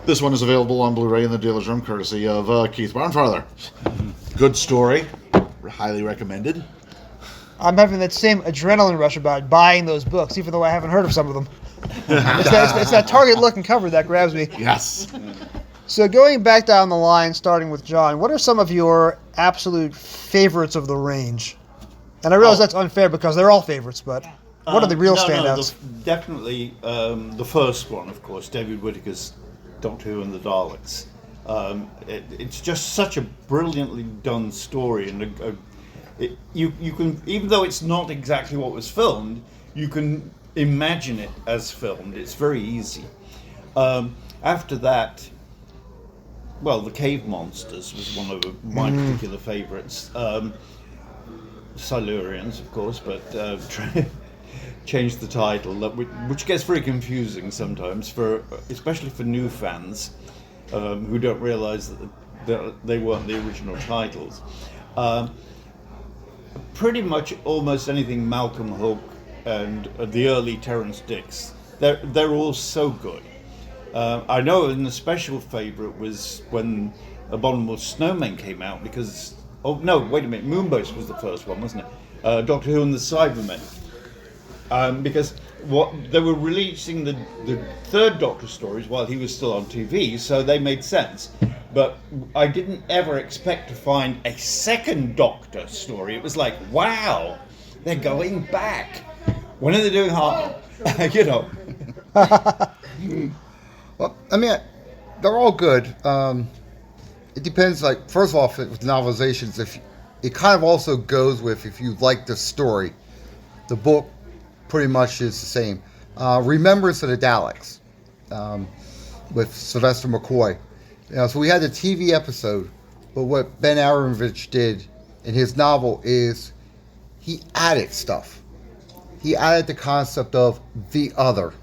This one is available on Blu-ray in the dealer's room, courtesy of Keith Barnfather. Good story, highly recommended. I'm having that same adrenaline rush about buying those books, even though I haven't heard of some of them. It's that Target-looking cover that grabs me. Yes. So going back down the line, starting with John, what are some of your absolute favorites of the range? And I realize that's unfair because they're all favorites, but what are the real standouts? Definitely the first one, of course, David Whittaker's Doctor Who and the Daleks. It's just such a brilliantly done story, and you can, even though it's not exactly what was filmed, you can imagine it as filmed. It's very easy. After that, well, the Cave Monsters was one of my particular favourites. Silurians, of course, but changed the title, which gets very confusing sometimes, especially for new fans who don't realise that they weren't the original titles. Pretty much almost anything Malcolm Hook and the early Terrance Dicks, they're all so good. I know an especial favourite was when Abominable Snowmen came out, because wait a minute, Moonbase was the first one, wasn't it? Doctor Who and the Cybermen. Because they were releasing the third Doctor stories while he was still on TV, so they made sense. But I didn't ever expect to find a second Doctor story. It was like, wow, they're going back. When are they doing Hartnell? You know. Well, I mean, they're all good. It depends, like, first of all, with novelizations, it kind of also goes with if you like the story. The book pretty much is the same. Remembrance of the Daleks with Sylvester McCoy. So we had the TV episode, but what Ben Aronovich did in his novel is he added stuff. He added the concept of the other.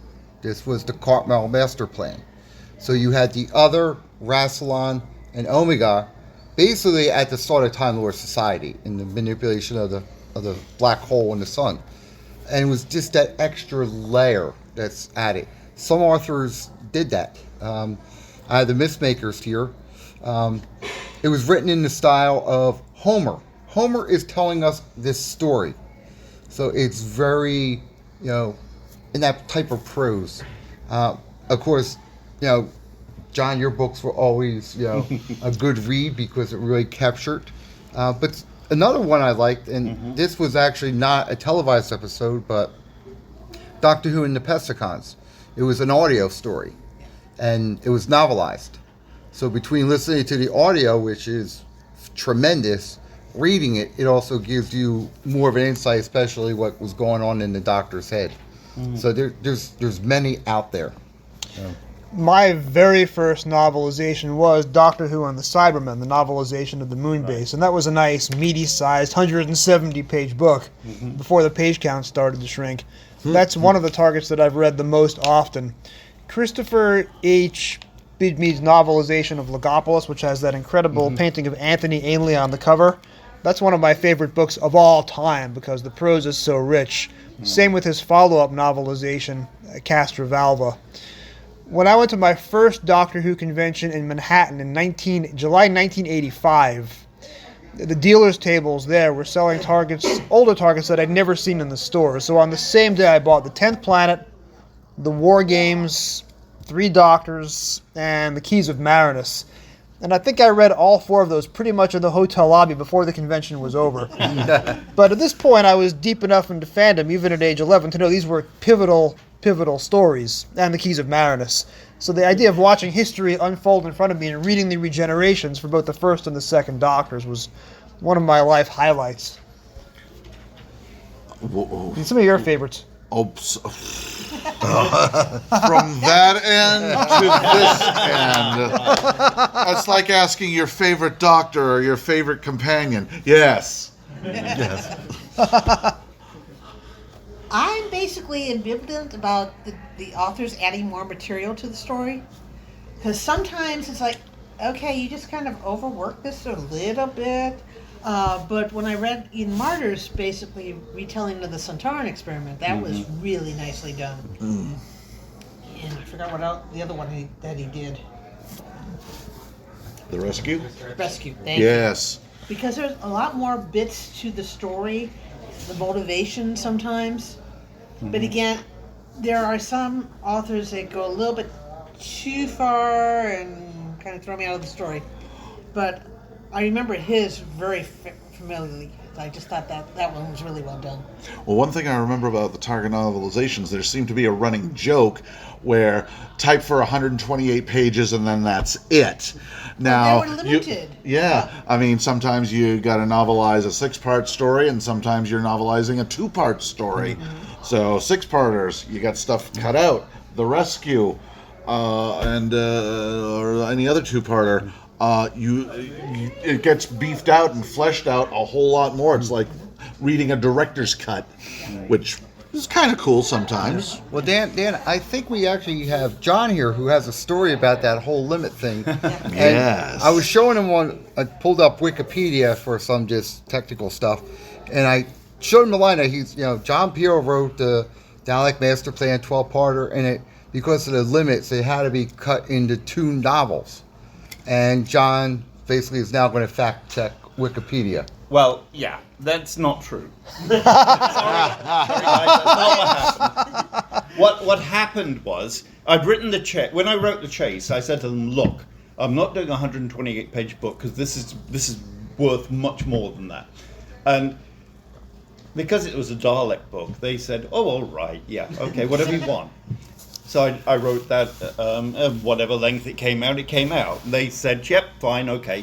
This was the Cartmel master plan. So you had the other, Rassilon, and Omega, basically at the start of Time Lord Society in the manipulation of the black hole in the sun. And it was just that extra layer that's added. Some authors did that. I have the Mythmakers here. It was written in the style of Homer. Homer is telling us this story. So it's very, in that type of prose. Of course, John, your books were always, a good read because it really captured. But another one I liked, and this was actually not a televised episode, but Doctor Who and the Pesticons. It was an audio story, and it was novelized. So between listening to the audio, which is tremendous, reading it, it also gives you more of an insight, especially what was going on in the Doctor's head. So there's many out there. My very first novelization was Doctor Who and the Cybermen, the novelization of the Moon Base, and that was a nice, meaty-sized, 170-page book before the page count started to shrink. That's one of the targets that I've read the most often. Christopher H. Bidmead's novelization of Logopolis, which has that incredible painting of Anthony Ainley on the cover, that's one of my favorite books of all time because the prose is so rich. Same with his follow-up novelization, Castra Valva. When I went to my first Doctor Who convention in Manhattan in July 1985, the dealer's tables there were selling older targets that I'd never seen in the stores. So on the same day I bought the 10th Planet, the War Games, 3 Doctors, and the Keys of Marinus. And I think I read all 4 of those pretty much in the hotel lobby before the convention was over. But at this point I was deep enough into fandom, even at age 11, to know these were pivotal stories, and the Keys of Marinus. So the idea of watching history unfold in front of me and reading the regenerations for both the first and the second Doctors was one of my life highlights. And some of your favorites. From that end to this end, that's like asking your favorite doctor or your favorite companion. Yes. Yes. I'm basically ambivalent about the authors adding more material to the story. Because sometimes it's like, okay, you just kind of overwork this a little bit. But when I read Eden Martyr's basically retelling of the Centauran experiment, that was really nicely done. And I forgot what else, the other one that he did. The Rescue? Rescue, thank you. Yes. Because there's a lot more bits to the story, the motivation sometimes. But again, there are some authors that go a little bit too far and kind of throw me out of the story. But I remember his very familiarly. I just thought that one was really well done. Well, one thing I remember about the Target novelizations, there seemed to be a running joke where type for 128 pages and then that's it. Now, they were limited. I mean, sometimes you got to novelize a 6-part story, and sometimes you're novelizing a 2-part story. So 6-parters, you got stuff cut out. The Rescue, and or any other 2-parter. It gets beefed out and fleshed out a whole lot more. It's like reading a director's cut, which is kind of cool sometimes. Well, Dan, I think we actually have John here who has a story about that whole limit thing. And yes. I was showing him I pulled up Wikipedia for some just technical stuff, and I showed him the line that John Peel wrote the Dalek Master Plan 12-parter, and because of the limits, it had to be cut into 2 novels. And John basically is now going to fact check Wikipedia. Well, yeah, that's not true. Sorry, guys, that's not what happened. What happened was, I'd written when I wrote The Chase, I said to them, look, I'm not doing a 128-page book because this is worth much more than that. And because it was a Dalek book, they said, oh, all right, yeah, okay, whatever you want. So I wrote that, whatever length it came out. And they said, yep, fine, okay.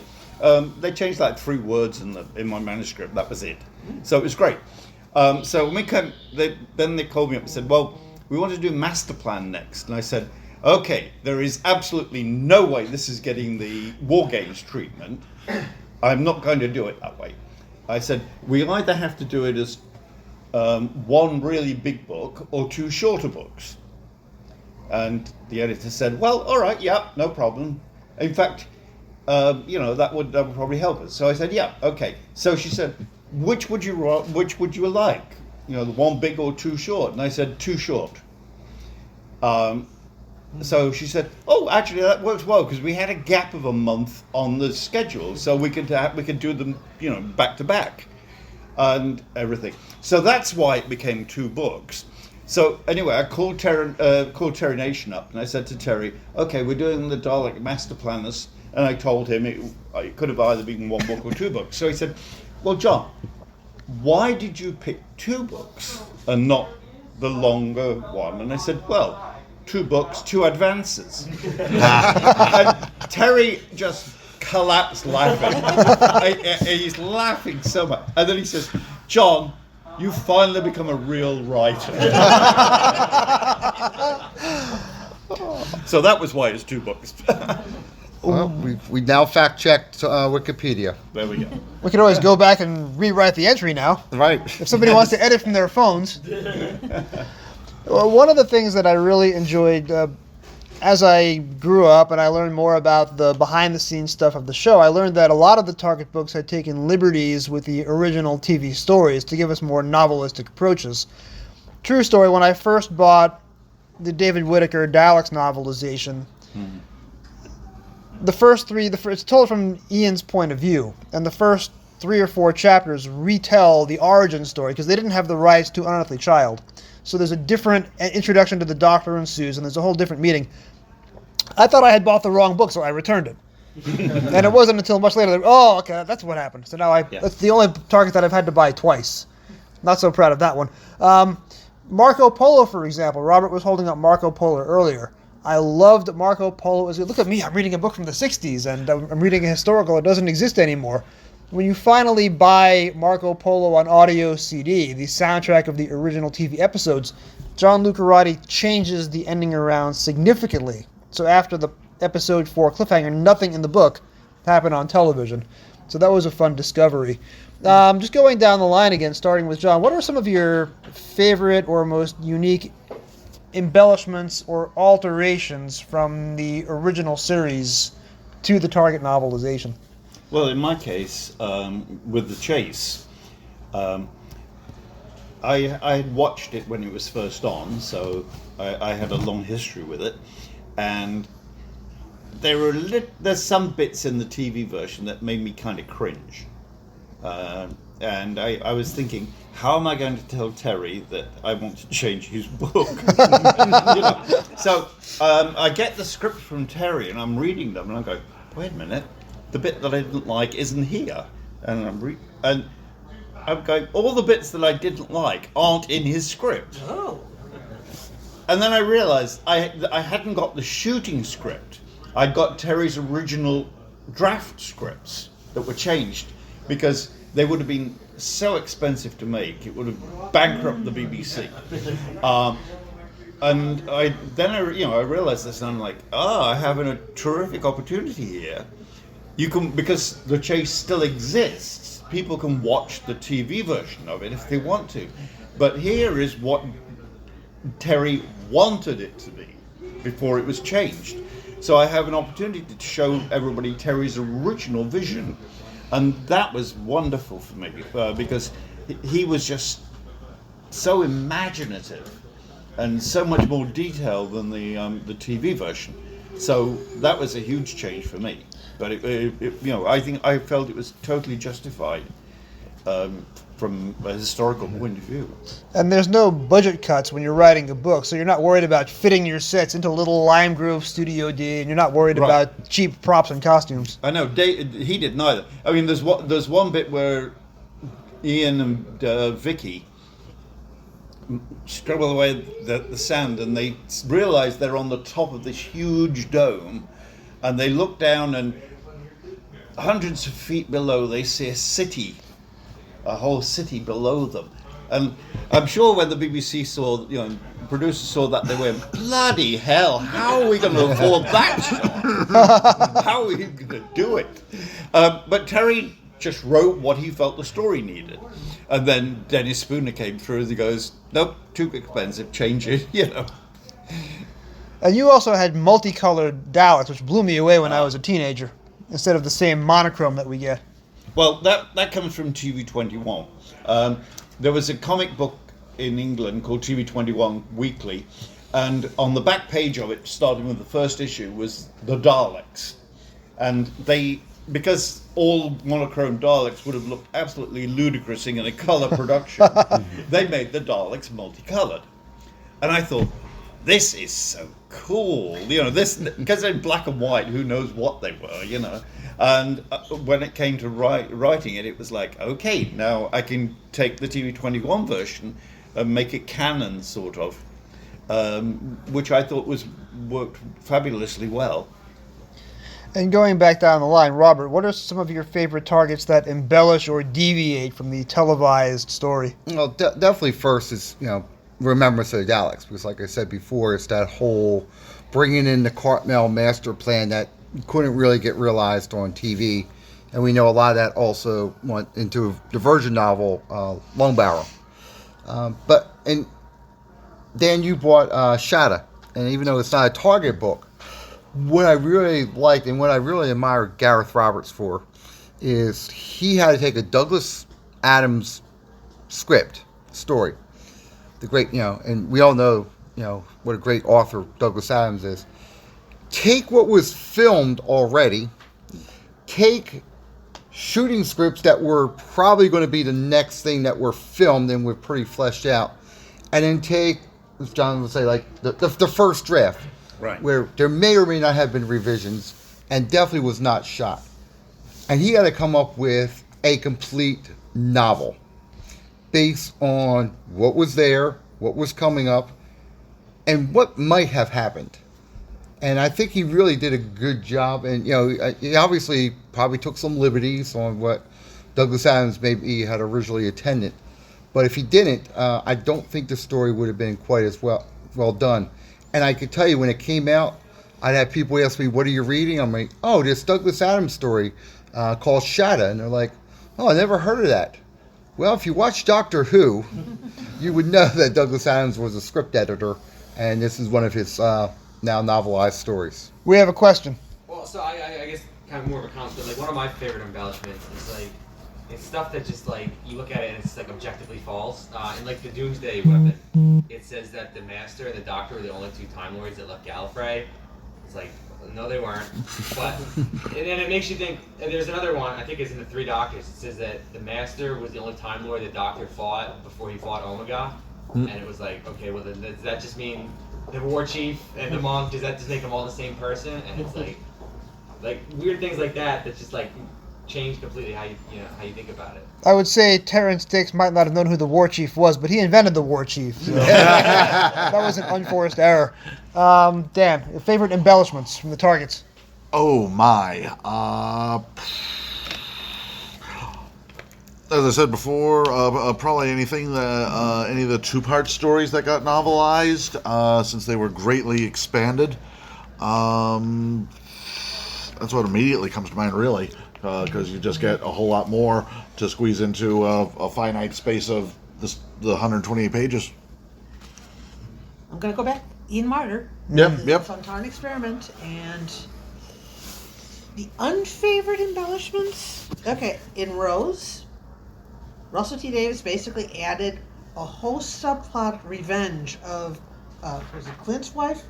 They changed like 3 words in my manuscript. That was it. So it was great. So when we came, then they called me up and said, well, we want to do master plan next. And I said, okay, there is absolutely no way this is getting the War Games treatment. I'm not going to do it that way. I said, we either have to do it as one really big book or two shorter books. And the editor said, well, all right, yeah, no problem. In fact, that would probably help us. So I said, yeah, okay. So she said, which would you like? The one big or two short? And I said, two short. So she said, oh, actually that works well because we had a gap of a month on the schedule, so we could do them, back to back, and everything. So that's why it became two books. So anyway, I called Terry Nation up, and I said to Terry, okay, we're doing the Dalek Master Planners, and I told him it could have either been one book or two books. So he said, well, John, why did you pick two books and not the longer one? And I said, well, two books, two advances. And Terry just collapsed laughing. He's laughing so much. And then he says, John, you finally become a real writer. So that was why it's two books. Well, we now fact-checked Wikipedia. There we go. We can always go back and rewrite the entry now. Right. If somebody wants to edit from their phones. Well, one of the things that I really enjoyed as I grew up and I learned more about the behind-the-scenes stuff of the show, I learned that a lot of the Target books had taken liberties with the original TV stories to give us more novelistic approaches. True story, when I first bought the David Whittaker Daleks novelization, the first three, it's told from Ian's point of view, and the first 3 or 4 chapters retell the origin story because they didn't have the rights to Unearthly Child. So there's a different introduction to the Doctor and Susan. There's a whole different meeting. I thought I had bought the wrong book, so I returned it. And it wasn't until much later that, oh, okay, that's what happened. So now that's the only Target that I've had to buy twice. Not so proud of that one. Marco Polo, for example. Robert was holding up Marco Polo earlier. I loved Marco Polo. Look at me, I'm reading a book from the 60s, and I'm reading a historical. It doesn't exist anymore. When you finally buy Marco Polo on audio CD, the soundtrack of the original TV episodes, John Lucarotti changes the ending around significantly. So after the episode 4 cliffhanger, nothing in the book happened on television. So that was a fun discovery. Just going down the line again, starting with John, what are some of your favorite or most unique embellishments or alterations from the original series to the Target novelization? Well, in my case, with The Chase, I had watched it when it was first on, so I had a long history with it, and there's some bits in the TV version that made me kind of cringe, and I was thinking, how am I going to tell Terry that I want to change his book? So I get the script from Terry, and I'm reading them, and I'm going, wait a minute. The bit that I didn't like isn't here, and I'm going, all the bits that I didn't like aren't in his script. Oh. And then I realized I hadn't got the shooting script. I'd got Terry's original draft scripts that were changed because they would have been so expensive to make. It would have bankrupted the BBC. And I realized this, and I'm like, I have a terrific opportunity here. You can, because The Chase still exists, people can watch the TV version of it if they want to. But here is what Terry wanted it to be before it was changed. So I have an opportunity to show everybody Terry's original vision. And that was wonderful for me because he was just so imaginative and so much more detailed than the TV version. So that was a huge change for me. But I felt it was totally justified from a historical point of view. And there's no budget cuts when you're writing a book, so you're not worried about fitting your sets into a little Lime Grove Studio D, and you're not worried about cheap props and costumes. I know, he did neither. I mean, there's one bit where Ian and Vicky struggle away the sand, and they realize they're on the top of this huge dome, and they look down, and hundreds of feet below they see a whole city below them. And I'm sure when the BBC saw producers saw that, they went, bloody hell, how are we going to afford that shot? How are we going to do it? But Terry just wrote what he felt the story needed. And then Dennis Spooner came through and he goes, nope, too expensive, change it, you know. And you also had multicolored Daleks, which blew me away when I was a teenager, instead of the same monochrome that we get. Well, that comes from TV21. There was a comic book in England called TV21 Weekly, and on the back page of it, starting with the first issue, was the Daleks. And because all monochrome Daleks would have looked absolutely ludicrous in a colour production, they made the Daleks multicolored. And I thought, this is so cool, you know, this, because they're black and white, who knows what they were, you know. And when it came to writing it, it was like, okay, now I can take the TV21 version and make it canon, sort of, which I thought worked fabulously well. And going back down the line, Robert, what are some of your favorite targets that embellish or deviate from the televised story? Well, definitely first is, you know, Remembrance of the Daleks, because like I said before, it's that whole bringing in the Cartmel master plan that couldn't really get realized on TV. And we know a lot of that also went into the Virgin novel, Long Barrel. And Dan, you bought Shatta, and even though it's not a Target book, what I really liked and what I really admire Gareth Roberts for is he had to take a Douglas Adams story, the great, you know, and we all know, you know, what a great author Douglas Adams is. Take what was filmed already, take shooting scripts that were probably going to be the next thing that were filmed and were pretty fleshed out, and then take, as John would say, like the first draft, right, where there may or may not have been revisions, and definitely was not shot. And he had to come up with a complete novel based on what was there, what was coming up, and what might have happened. And I think he really did a good job. And, you know, he obviously probably took some liberties on what Douglas Adams maybe had originally intended. But if he didn't, I don't think the story would have been quite as well done. And I could tell you, when it came out, I'd have people ask me, what are you reading? I'm like, oh, this Douglas Adams story called Shatta. And they're like, oh, I never heard of that. Well, if you watch Doctor Who, you would know that Douglas Adams was a script editor. And this is one of his now novelized stories. We have a question. Well, so I guess kind of more of a comment, but like one of my favorite embellishments is like, it's stuff that just like, you look at it and it's like objectively false. In like the Doomsday Weapon, it says that the Master and the Doctor were the only two Time Lords that left Gallifrey. It's like, no they weren't. But, and then it makes you think, and there's another one, I think it's in the Three Doctors, it says that the Master was the only Time Lord the Doctor fought before he fought Omega. And it was like, okay, well then does that just mean the War Chief and the Monk, does that just make them all the same person? And it's like weird things like that just like change completely how you think about it. I would say Terrence Dix might not have known who the War Chief was, but he invented the War Chief. So that was an unforced error. Dan, your favorite embellishments from the targets? Oh my. As I said before, probably anything that any of the two-part stories that got novelized, since they were greatly expanded. That's what immediately comes to mind, really, because you just get a whole lot more to squeeze into a finite space of the 128 pages. I'm going to go back. Ian Martyr. Yep. Fontaine Experiment. And the unfavored embellishments. Okay, in Rose, Russell T. Davies basically added a whole subplot revenge of, was it Clint's wife?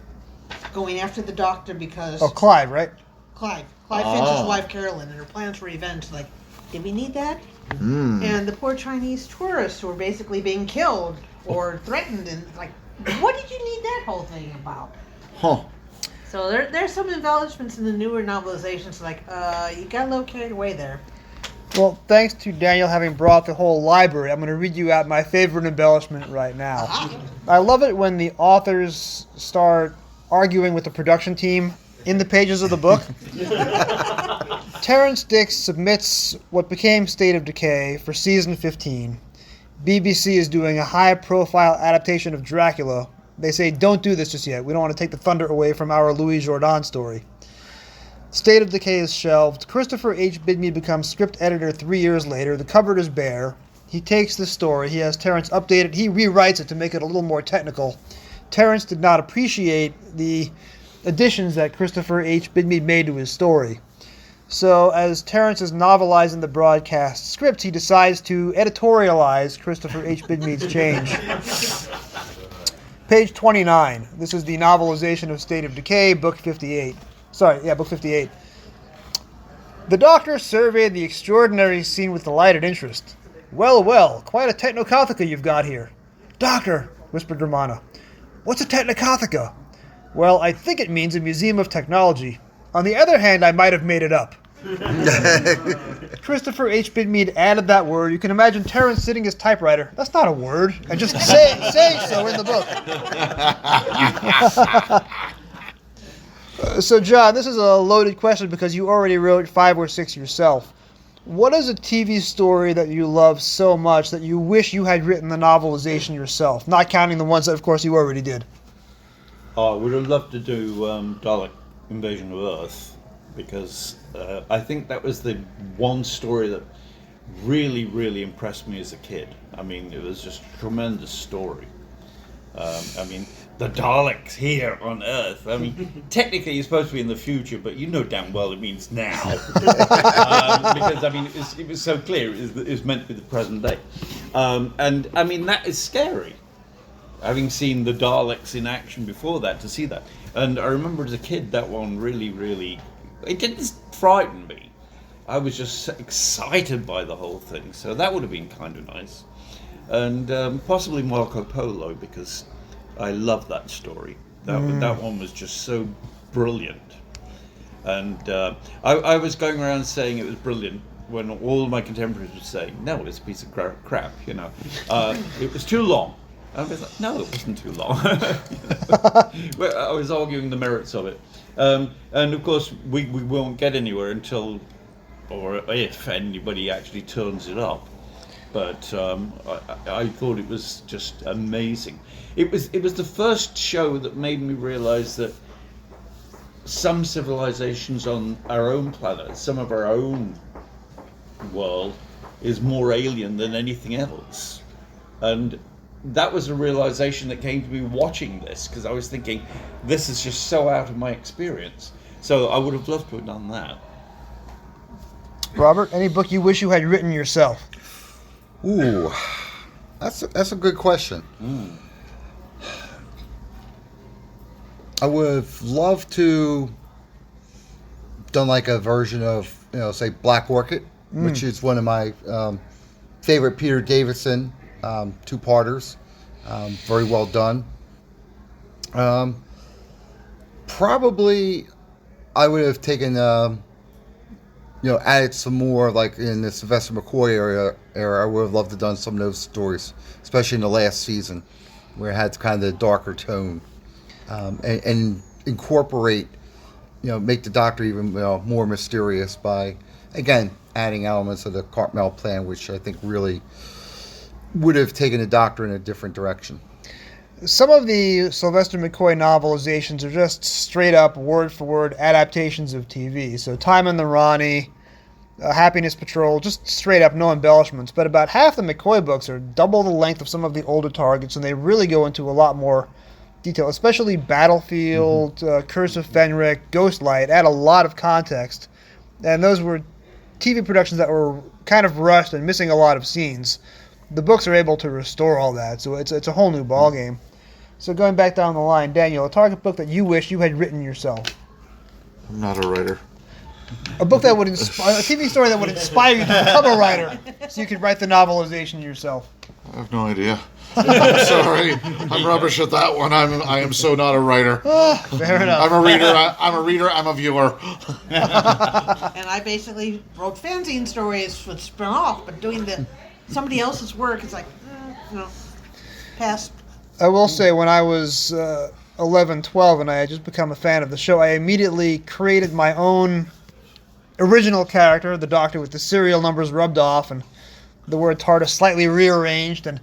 Going after the Doctor because... Oh, Clyde, right? Clive Finch's wife, Carolyn, and her plans for revenge. Like, did we need that? And the poor Chinese tourists who were basically being killed or threatened, and like, what did you need that whole thing about? Huh. So there's some embellishments in the newer novelizations, like, you got a little carried away there. Well, thanks to Daniel having brought the whole library, I'm going to read you out my favorite embellishment right now. I love it when the authors start arguing with the production team in the pages of the book. Terrence Dix submits what became State of Decay for season 15. BBC is doing a high-profile adaptation of Dracula, They say, don't do this just yet. We don't want to take the thunder away from our Louis Jourdan story. State of Decay is shelved. Christopher H. Bidmead becomes script editor 3 years later. The cupboard is bare. He takes the story. He has Terrence update it. He rewrites it to make it a little more technical. Terrence did not appreciate the additions that Christopher H. Bidmead made to his story. So as Terrence is novelizing the broadcast script, he decides to editorialize Christopher H. Bidmead's change. Page 29. This is the novelization of State of Decay, book 58. Book 58. The doctor surveyed the extraordinary scene with delighted interest. Well, quite a technokathica you've got here. Doctor, whispered Romana. What's a technokathica? Well, I think it means a museum of technology. On the other hand, I might have made it up. Christopher H. Bidmead added that word. You can imagine Terrence sitting his typewriter. That's not a word. And just saying so in the book. So, John, this is a loaded question because you already wrote 5 or 6 yourself. What is a TV story that you love so much that you wish you had written the novelization yourself? Not counting the ones that, of course, you already did. I would have loved to do Dalek Invasion of Earth, because I think that was the one story that really, really impressed me as a kid. I mean, it was just a tremendous story. I mean, the Daleks here on Earth. I mean, technically it's supposed to be in the future, but you know damn well it means now. Because, I mean, it was so clear it was meant to be the present day. And, I mean, that is scary. Having seen the Daleks in action before that, to see that. And I remember as a kid, that one really, really... It didn't frighten me. I was just excited by the whole thing. So that would have been kind of nice. And possibly Marco Polo, because I love that story. That one was just so brilliant. And I was going around saying it was brilliant when all my contemporaries were saying, no, it's a piece of crap, you know. It was too long. I was like, no, it wasn't too long. I was arguing the merits of it. And of course, we won't get anywhere until, or if anybody actually turns it up. But I thought it was just amazing. It was the first show that made me realize that some civilizations on our own planet, some of our own world, is more alien than anything else. And that was a realization that came to me watching this, because I was thinking, this is just so out of my experience. So I would have loved to have done that. Robert, any book you wish you had written yourself? Ooh, that's a good question. I would have loved to done like a version of, say Black Orchid, which is one of my favorite Peter Davison two-parters. Very well done. Probably I would have taken, added some more, like in the Sylvester McCoy era. I would have loved to have done some of those stories, especially in the last season, where it had kind of the darker tone, and incorporate, make the Doctor even more mysterious by, again, adding elements of the Cartmel plan, which I think really would have taken the Doctor in a different direction. Some of the Sylvester McCoy novelizations are just straight up word-for-word adaptations of TV. So Time and the Ronnie, Happiness Patrol, just straight up, no embellishments. But about half the McCoy books are double the length of some of the older targets, and they really go into a lot more detail, especially Battlefield, Curse of Fenric, Ghostlight, add a lot of context. And those were TV productions that were kind of rushed and missing a lot of scenes. The books are able to restore all that, so it's a whole new ballgame. So going back down the line, Daniel, a target book that you wish you had written yourself. I'm not a writer. A book that would inspire, a TV story that would inspire you to become a writer, so you could write the novelization yourself. I have no idea. I'm sorry. I'm rubbish at that one. I am so not a writer. Fair enough. I'm a reader. I'm a reader. I'm a viewer. And I basically wrote fanzine stories with spin off, but doing somebody else's work, it's like, pass. I will say, when I was 11, 12, and I had just become a fan of the show, I immediately created my own original character, the Doctor, with the serial numbers rubbed off and the word TARDIS slightly rearranged, and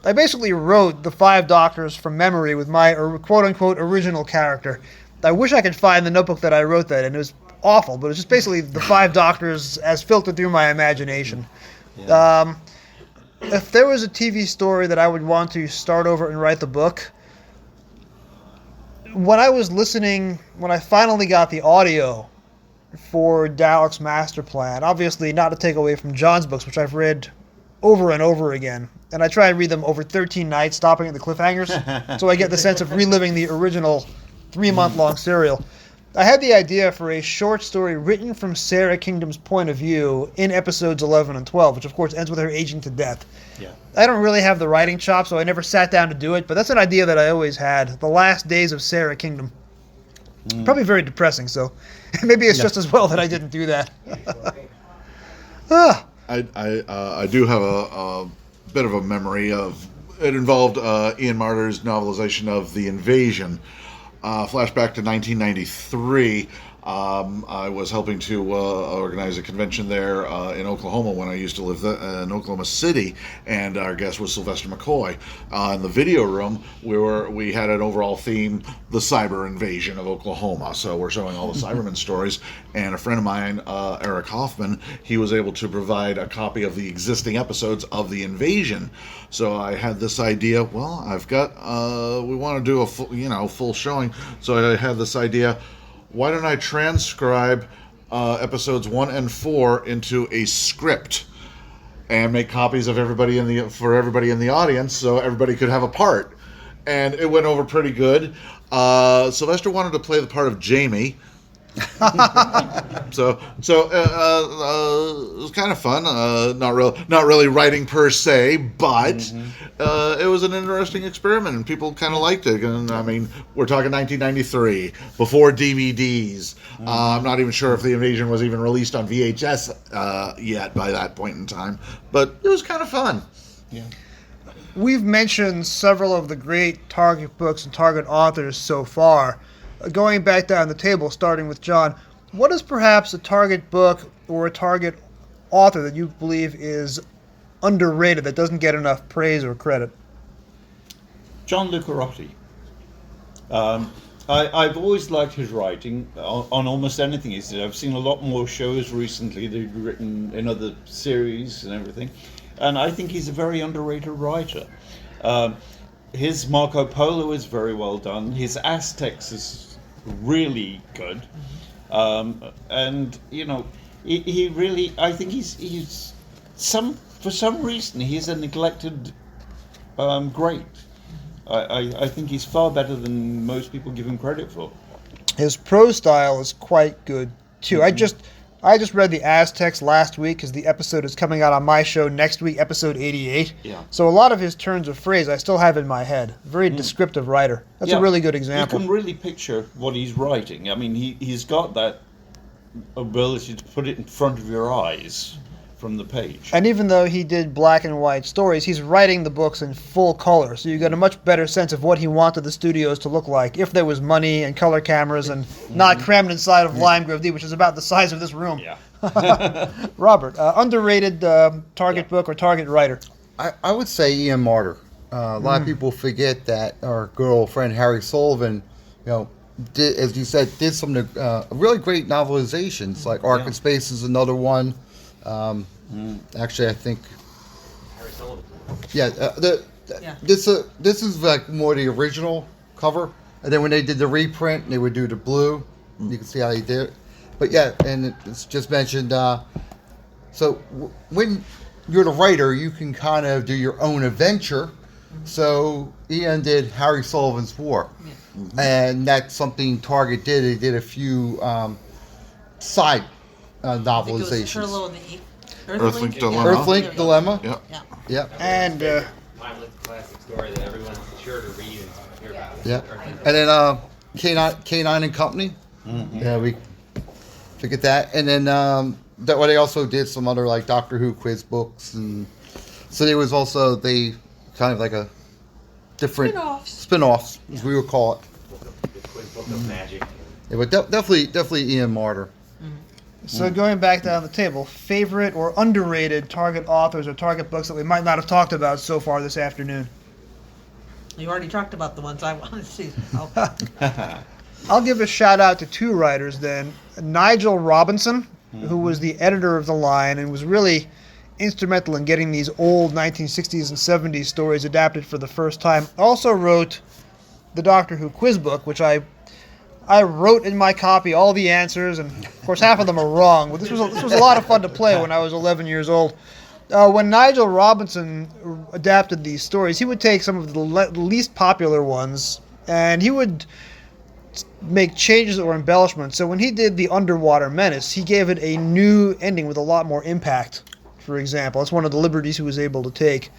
I basically wrote the 5 Doctors from memory with my quote-unquote original character. I wish I could find the notebook that I wrote that, and it was awful, but it's just basically the 5 Doctors as filtered through my imagination. If there was a TV story that I would want to start over and write the book, when I finally got the audio for Dalek's Master Plan, obviously not to take away from John's books, which I've read over and over again, and I try and read them over 13 nights, stopping at the cliffhangers, so I get the sense of reliving the original 3-month-long serial. I had the idea for a short story written from Sarah Kingdom's point of view in episodes 11 and 12, which of course ends with her aging to death. Yeah. I don't really have the writing chops, so I never sat down to do it, but that's an idea that I always had. The last days of Sarah Kingdom. Probably very depressing, so maybe it's just as well that I didn't do that. I do have a bit of a memory of it. Involved Ian Marter's novelization of The Invasion. Flashback to 1993. I was helping to organize a convention there in Oklahoma when I used to live in Oklahoma City, and our guest was Sylvester McCoy. In the video room, we had an overall theme, the cyber invasion of Oklahoma. So we're showing all the Cybermen stories, and a friend of mine, Eric Hoffman, he was able to provide a copy of the existing episodes of The Invasion. So I had this idea, well, I've got, we want to do a full showing, so I had this idea, why don't I transcribe episodes 1 and 4 into a script and make copies of for everybody in the audience, so everybody could have a part. And it went over pretty good. Sylvester wanted to play the part of Jamie. So it was kind of fun. Not really writing per se, but it was an interesting experiment, and people kind of liked it. And I mean, we're talking 1993, before DVDs. I'm not even sure if The Invasion was even released on VHS yet by that point in time, but it was kind of fun. Yeah. We've mentioned several of the great Target books and Target authors so far. Going back down the table, starting with John, what is perhaps a Target book or a Target author that you believe is underrated, that doesn't get enough praise or credit? John Lucarotti. I've always liked his writing on almost anything he's did. I've seen a lot more shows recently that he's written in other series and everything, and I think he's a very underrated writer. His Marco Polo is very well done. His Aztecs is really good, and he really, I think he's for some reason he's a neglected great. I think he's far better than most people give him credit for. His prose style is quite good too. I just read the Aztecs last week because the episode is coming out on my show next week, episode 88. Yeah. So a lot of his turns of phrase I still have in my head. Very descriptive writer. That's a really good example. You can really picture what he's writing. I mean, he's got that ability to put it in front of your eyes from the page. And even though he did black and white stories, he's writing the books in full color, so you get a much better sense of what he wanted the studios to look like, if there was money and color cameras and not crammed inside of Lime Grove D, which is about the size of this room. Yeah. Robert, underrated Target book or Target writer? I would say Ian Marter. A lot of people forget that our good old friend Harry Sullivan, did, as you said, did some really great novelizations, like Ark in Space is another one. Actually, I think. Harry Sullivan. Yeah, this is like more the original cover, and then when they did the reprint, they would do the blue. You can see how they did it. But yeah, and it's just mentioned. So when you're the writer, you can kind of do your own adventure. So Ian did Harry Sullivan's War, and that's something Target did. They did a few side novelizations. Earthlink Dilemma. Earthlink Dilemma. Yep. Yep. And mindless classic story that everyone's sure to read and hear about. Yeah. And then K9 and Company. Yeah, we forget that. And then they also did some other like Doctor Who quiz books, and so there was also kind of like a different spin-offs, as we would call it. The quiz book of magic. Yeah, but definitely Ian Marter. So going back down the table, favorite or underrated Target authors or Target books that we might not have talked about so far this afternoon? You already talked about the ones I want to see. I'll give a shout out to two writers then. Nigel Robinson, who was the editor of the line and was really instrumental in getting these old 1960s and 70s stories adapted for the first time, also wrote the Doctor Who quiz book, which I wrote in my copy all the answers, and of course half of them are wrong. But this was a lot of fun to play when I was 11 years old. When Nigel Robinson adapted these stories, he would take some of the least popular ones, and he would make changes or embellishments. So when he did The Underwater Menace, he gave it a new ending with a lot more impact, for example. That's one of the liberties he was able to take.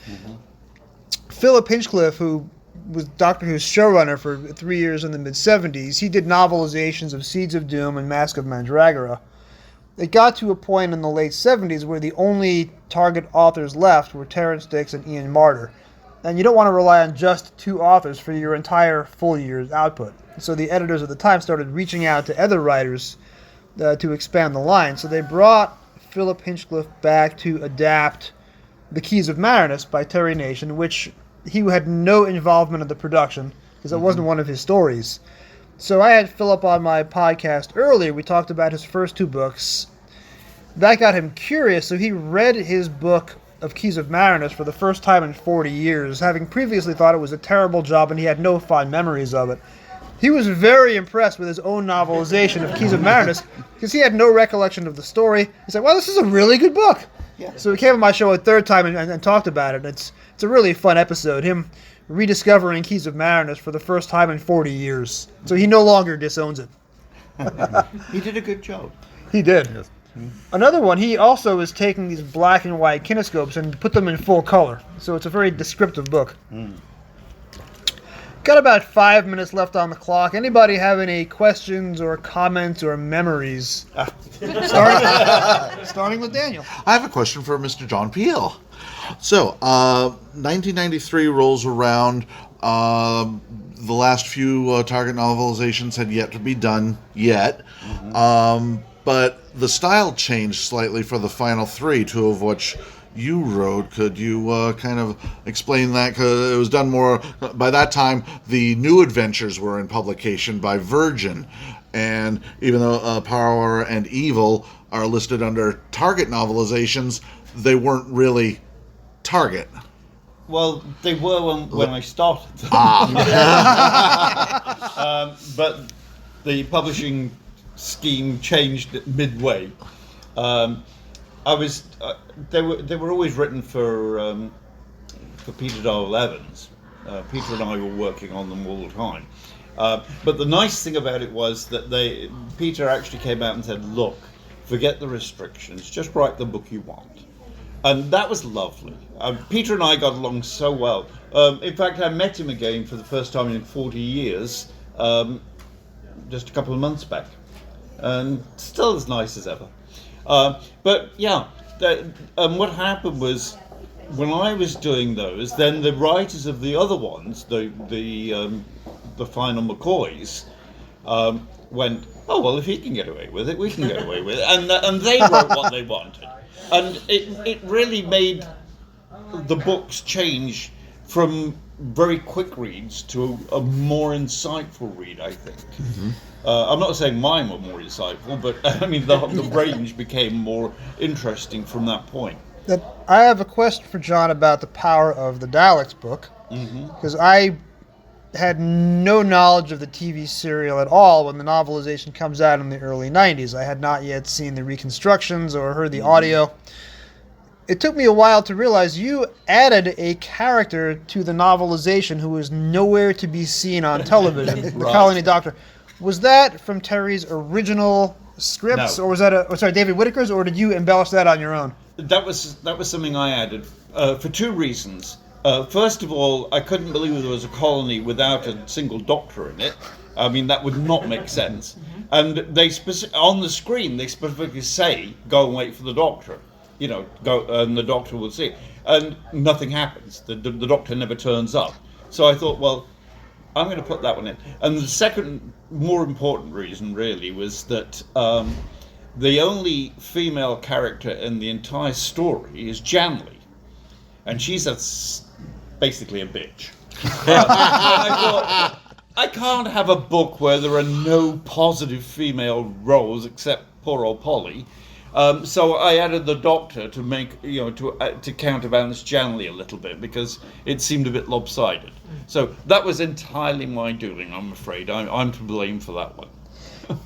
Philip Hinchcliffe, who was Doctor Who's showrunner for 3 years in the mid-70s, he did novelizations of Seeds of Doom and Mask of Mandragora. It got to a point in the late 70s where the only Target authors left were Terrance Dicks and Ian Marter. And you don't want to rely on just two authors for your entire full year's output. So the editors at the time started reaching out to other writers to expand the line. So they brought Philip Hinchcliffe back to adapt The Keys of Marinus by Terry Nation, which he had no involvement in the production because it wasn't one of his stories. So I had Philip on my podcast earlier. We talked about his first two books. That got him curious, so he read his book of Keys of Marinus for the first time in 40 years, having previously thought it was a terrible job and he had no fond memories of it. He was very impressed with his own novelization of Keys of Marinus because he had no recollection of the story. He said, well, this is a really good book. Yeah. So he came on my show a third time and talked about it. It's a really fun episode, him rediscovering Keys of Marinus for the first time in 40 years. So he no longer disowns it. He did a good job. He did. Yes. Another one, he also is taking these black and white kinescopes and put them in full color. So it's a very descriptive book. Got about 5 minutes left on the clock. Anybody have any questions or comments or memories? Starting with Daniel. I have a question for Mr. John Peel. So, 1993 rolls around. The last few Target novelizations had yet to be done yet. But the style changed slightly for the final three, two of which you wrote. Could you kind of explain that? Because it was done more, by that time, the New Adventures were in publication by Virgin. And even though Power and Evil are listed under Target novelizations, they weren't really Target. Well, they were when I started. But the publishing scheme changed midway. They were always written for Peter Darrell Evans. Peter and I were working on them all the time. But the nice thing about it was that Peter actually came out and said, "Look, forget the restrictions. Just write the book you want." And that was lovely. Peter and I got along so well. In fact, I met him again for the first time in 40 years, just a couple of months back. And still as nice as ever. But yeah, what happened was, when I was doing those, then the writers of the other ones, the final McCoys, went, "Oh well, if he can get away with it, we can get away with it," and they wrote what they wanted. And it really made the books change from very quick reads to a more insightful read, I think. I'm not saying mine were more insightful, but I mean the range became more interesting from that point. I have a question for John about the Power of the Daleks book, because I had no knowledge of the TV serial at all when the novelization comes out in the early 90s. I had not yet seen the reconstructions or heard the audio. It took me a while to realize you added a character to the novelization who was nowhere to be seen on television, the Colony Doctor. Was that from Terry's original scripts, or was that David Whittaker's, or did you embellish that on your own? That was something I added for two reasons. First of all, I couldn't believe there was a colony without a single doctor in it. I mean, that would not make sense. And they on the screen they specifically say, "Go and wait for the doctor." You know, go and the doctor will see. And nothing happens. The doctor never turns up. So I thought, well, I'm going to put that one in. And the second, more important reason, really, was that the only female character in the entire story is Janley, and she's basically a bitch. I thought, I can't have a book where there are no positive female roles except poor old Polly. So I added the Doctor to make, to counterbalance Janley a little bit, because it seemed a bit lopsided. So that was entirely my doing, I'm afraid. I'm to blame for that one.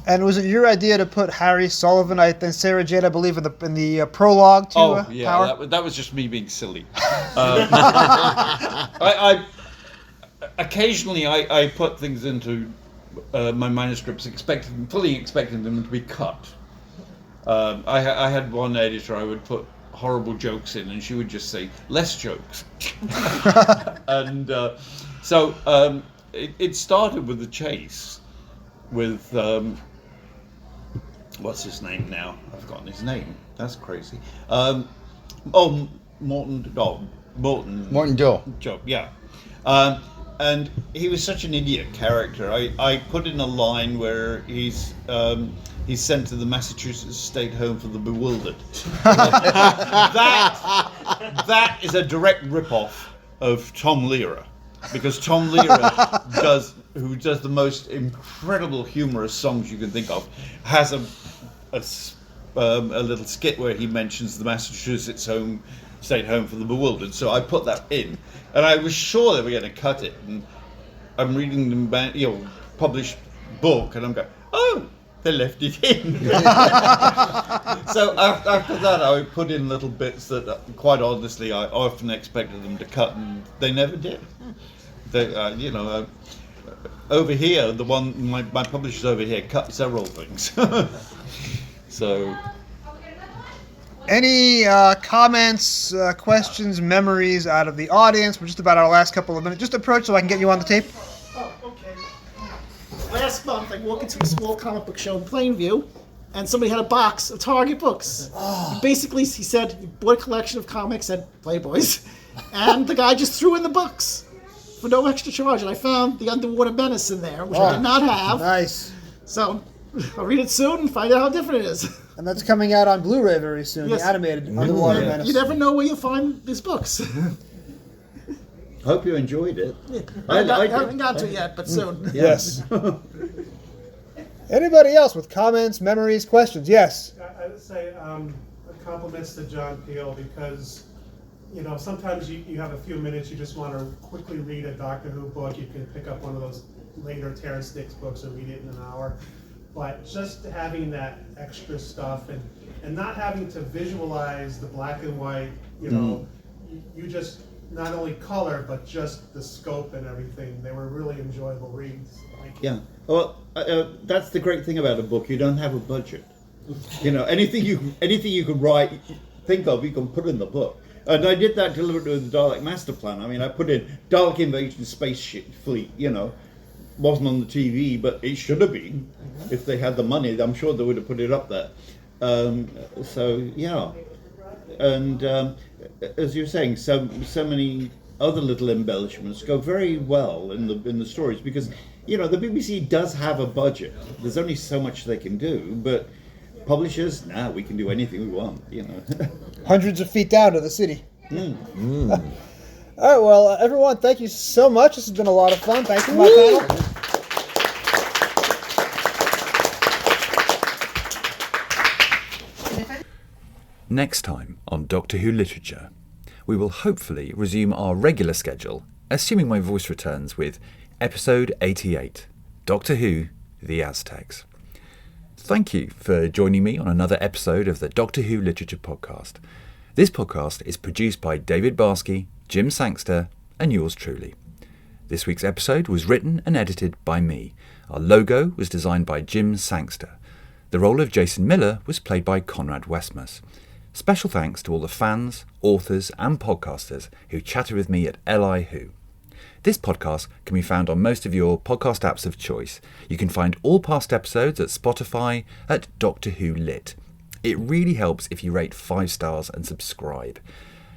And was it your idea to put Harry Sullivan, and Sarah Jane, I believe, in the prologue to Power? That was just me being silly. I occasionally I put things into my manuscripts fully expecting them to be cut. I had one editor I would put horrible jokes in, and she would just say less jokes. And so it started with the chase with what's his name now? I've forgotten his name. That's crazy. Morton Dill. Yeah. And he was such an idiot character. I put in a line where he's sent to the Massachusetts State Home for the Bewildered. That is a direct rip-off of Tom Lehrer, because Tom Lehrer who does the most incredible humorous songs you can think of, has a little skit where he mentions the Massachusetts State Home for the Bewildered. So I put that in, and I was sure they were going to cut it. And I'm reading the published book, and I'm going, oh, they left it in. So after that, I put in little bits that, quite honestly, I often expected them to cut, and they never did. They, over here, my publishers over here cut several things. So. Any comments, questions, memories out of the audience? We're just about our last couple of minutes. Just approach so I can get you on the tape. Oh, okay. Last month, I walked into a small comic book show in Plainview, and somebody had a box of Target books. Basically, he said he bought a collection of comics at Playboys, and the guy just threw in the books for no extra charge. And I found The Underwater Menace in there, which I did not have. Nice. So I'll read it soon and find out how different it is. And that's coming out on Blu-ray very soon, Yes. the animated Underwater Menace. You never know where you'll find these books. Hope you enjoyed it. I haven't got to it yet, but soon. Yes. Anybody else with comments, memories, questions? Yes. I would say compliments to John Peel, because sometimes you have a few minutes, you just want to quickly read a Doctor Who book. You can pick up one of those later Terrence Dicks books and read it in an hour. But just having that extra stuff and not having to visualize the black and white, you just not only color, but just the scope and everything. They were really enjoyable reads. Yeah. Well, that's the great thing about a book. You don't have a budget. Anything you can write, think of, you can put in the book. And I did that deliberately with the Dalek Master Plan. I mean, I put in Dalek Invasion Space Fleet, wasn't on the TV, but it should have been. If they had the money, I'm sure they would have put it up there. So, yeah. And as you're saying, so many other little embellishments go very well in the stories, because, the BBC does have a budget. There's only so much they can do, but publishers, we can do anything we want, Hundreds of feet down to the city. Mm. All right, well, everyone, thank you so much. This has been a lot of fun. Thank you, my panel. Next time on Doctor Who Literature, we will hopefully resume our regular schedule, assuming my voice returns, with episode 88, Doctor Who, The Aztecs. Thank you for joining me on another episode of the Doctor Who Literature Podcast. This podcast is produced by David Barsky, Jim Sangster, and yours truly. This week's episode was written and edited by me. Our logo was designed by Jim Sangster. The role of Jason Miller was played by Conrad Westmaas. Special thanks to all the fans, authors, and podcasters who chatted with me at LI Who. This podcast can be found on most of your podcast apps of choice. You can find all past episodes at Spotify at Doctor Who Lit. It really helps if you rate 5 stars and subscribe.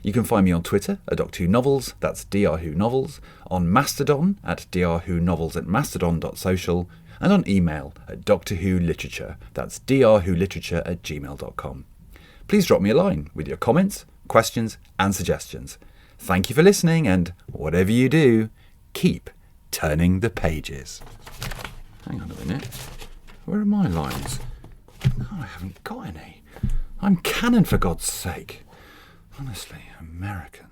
You can find me on Twitter at Doctor Who Novels, that's Dr Who Novels, on Mastodon at Dr Who Novels at mastodon.social, and on email at doctorwholiterature, that's drwholiterature@gmail.com. Please drop me a line with your comments, questions and suggestions. Thank you for listening, and whatever you do, keep turning the pages. Hang on a minute. Where are my lines? Oh, I haven't got any. I'm canon, for God's sake. Honestly, Americans.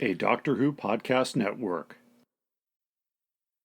A Doctor Who Podcast Network.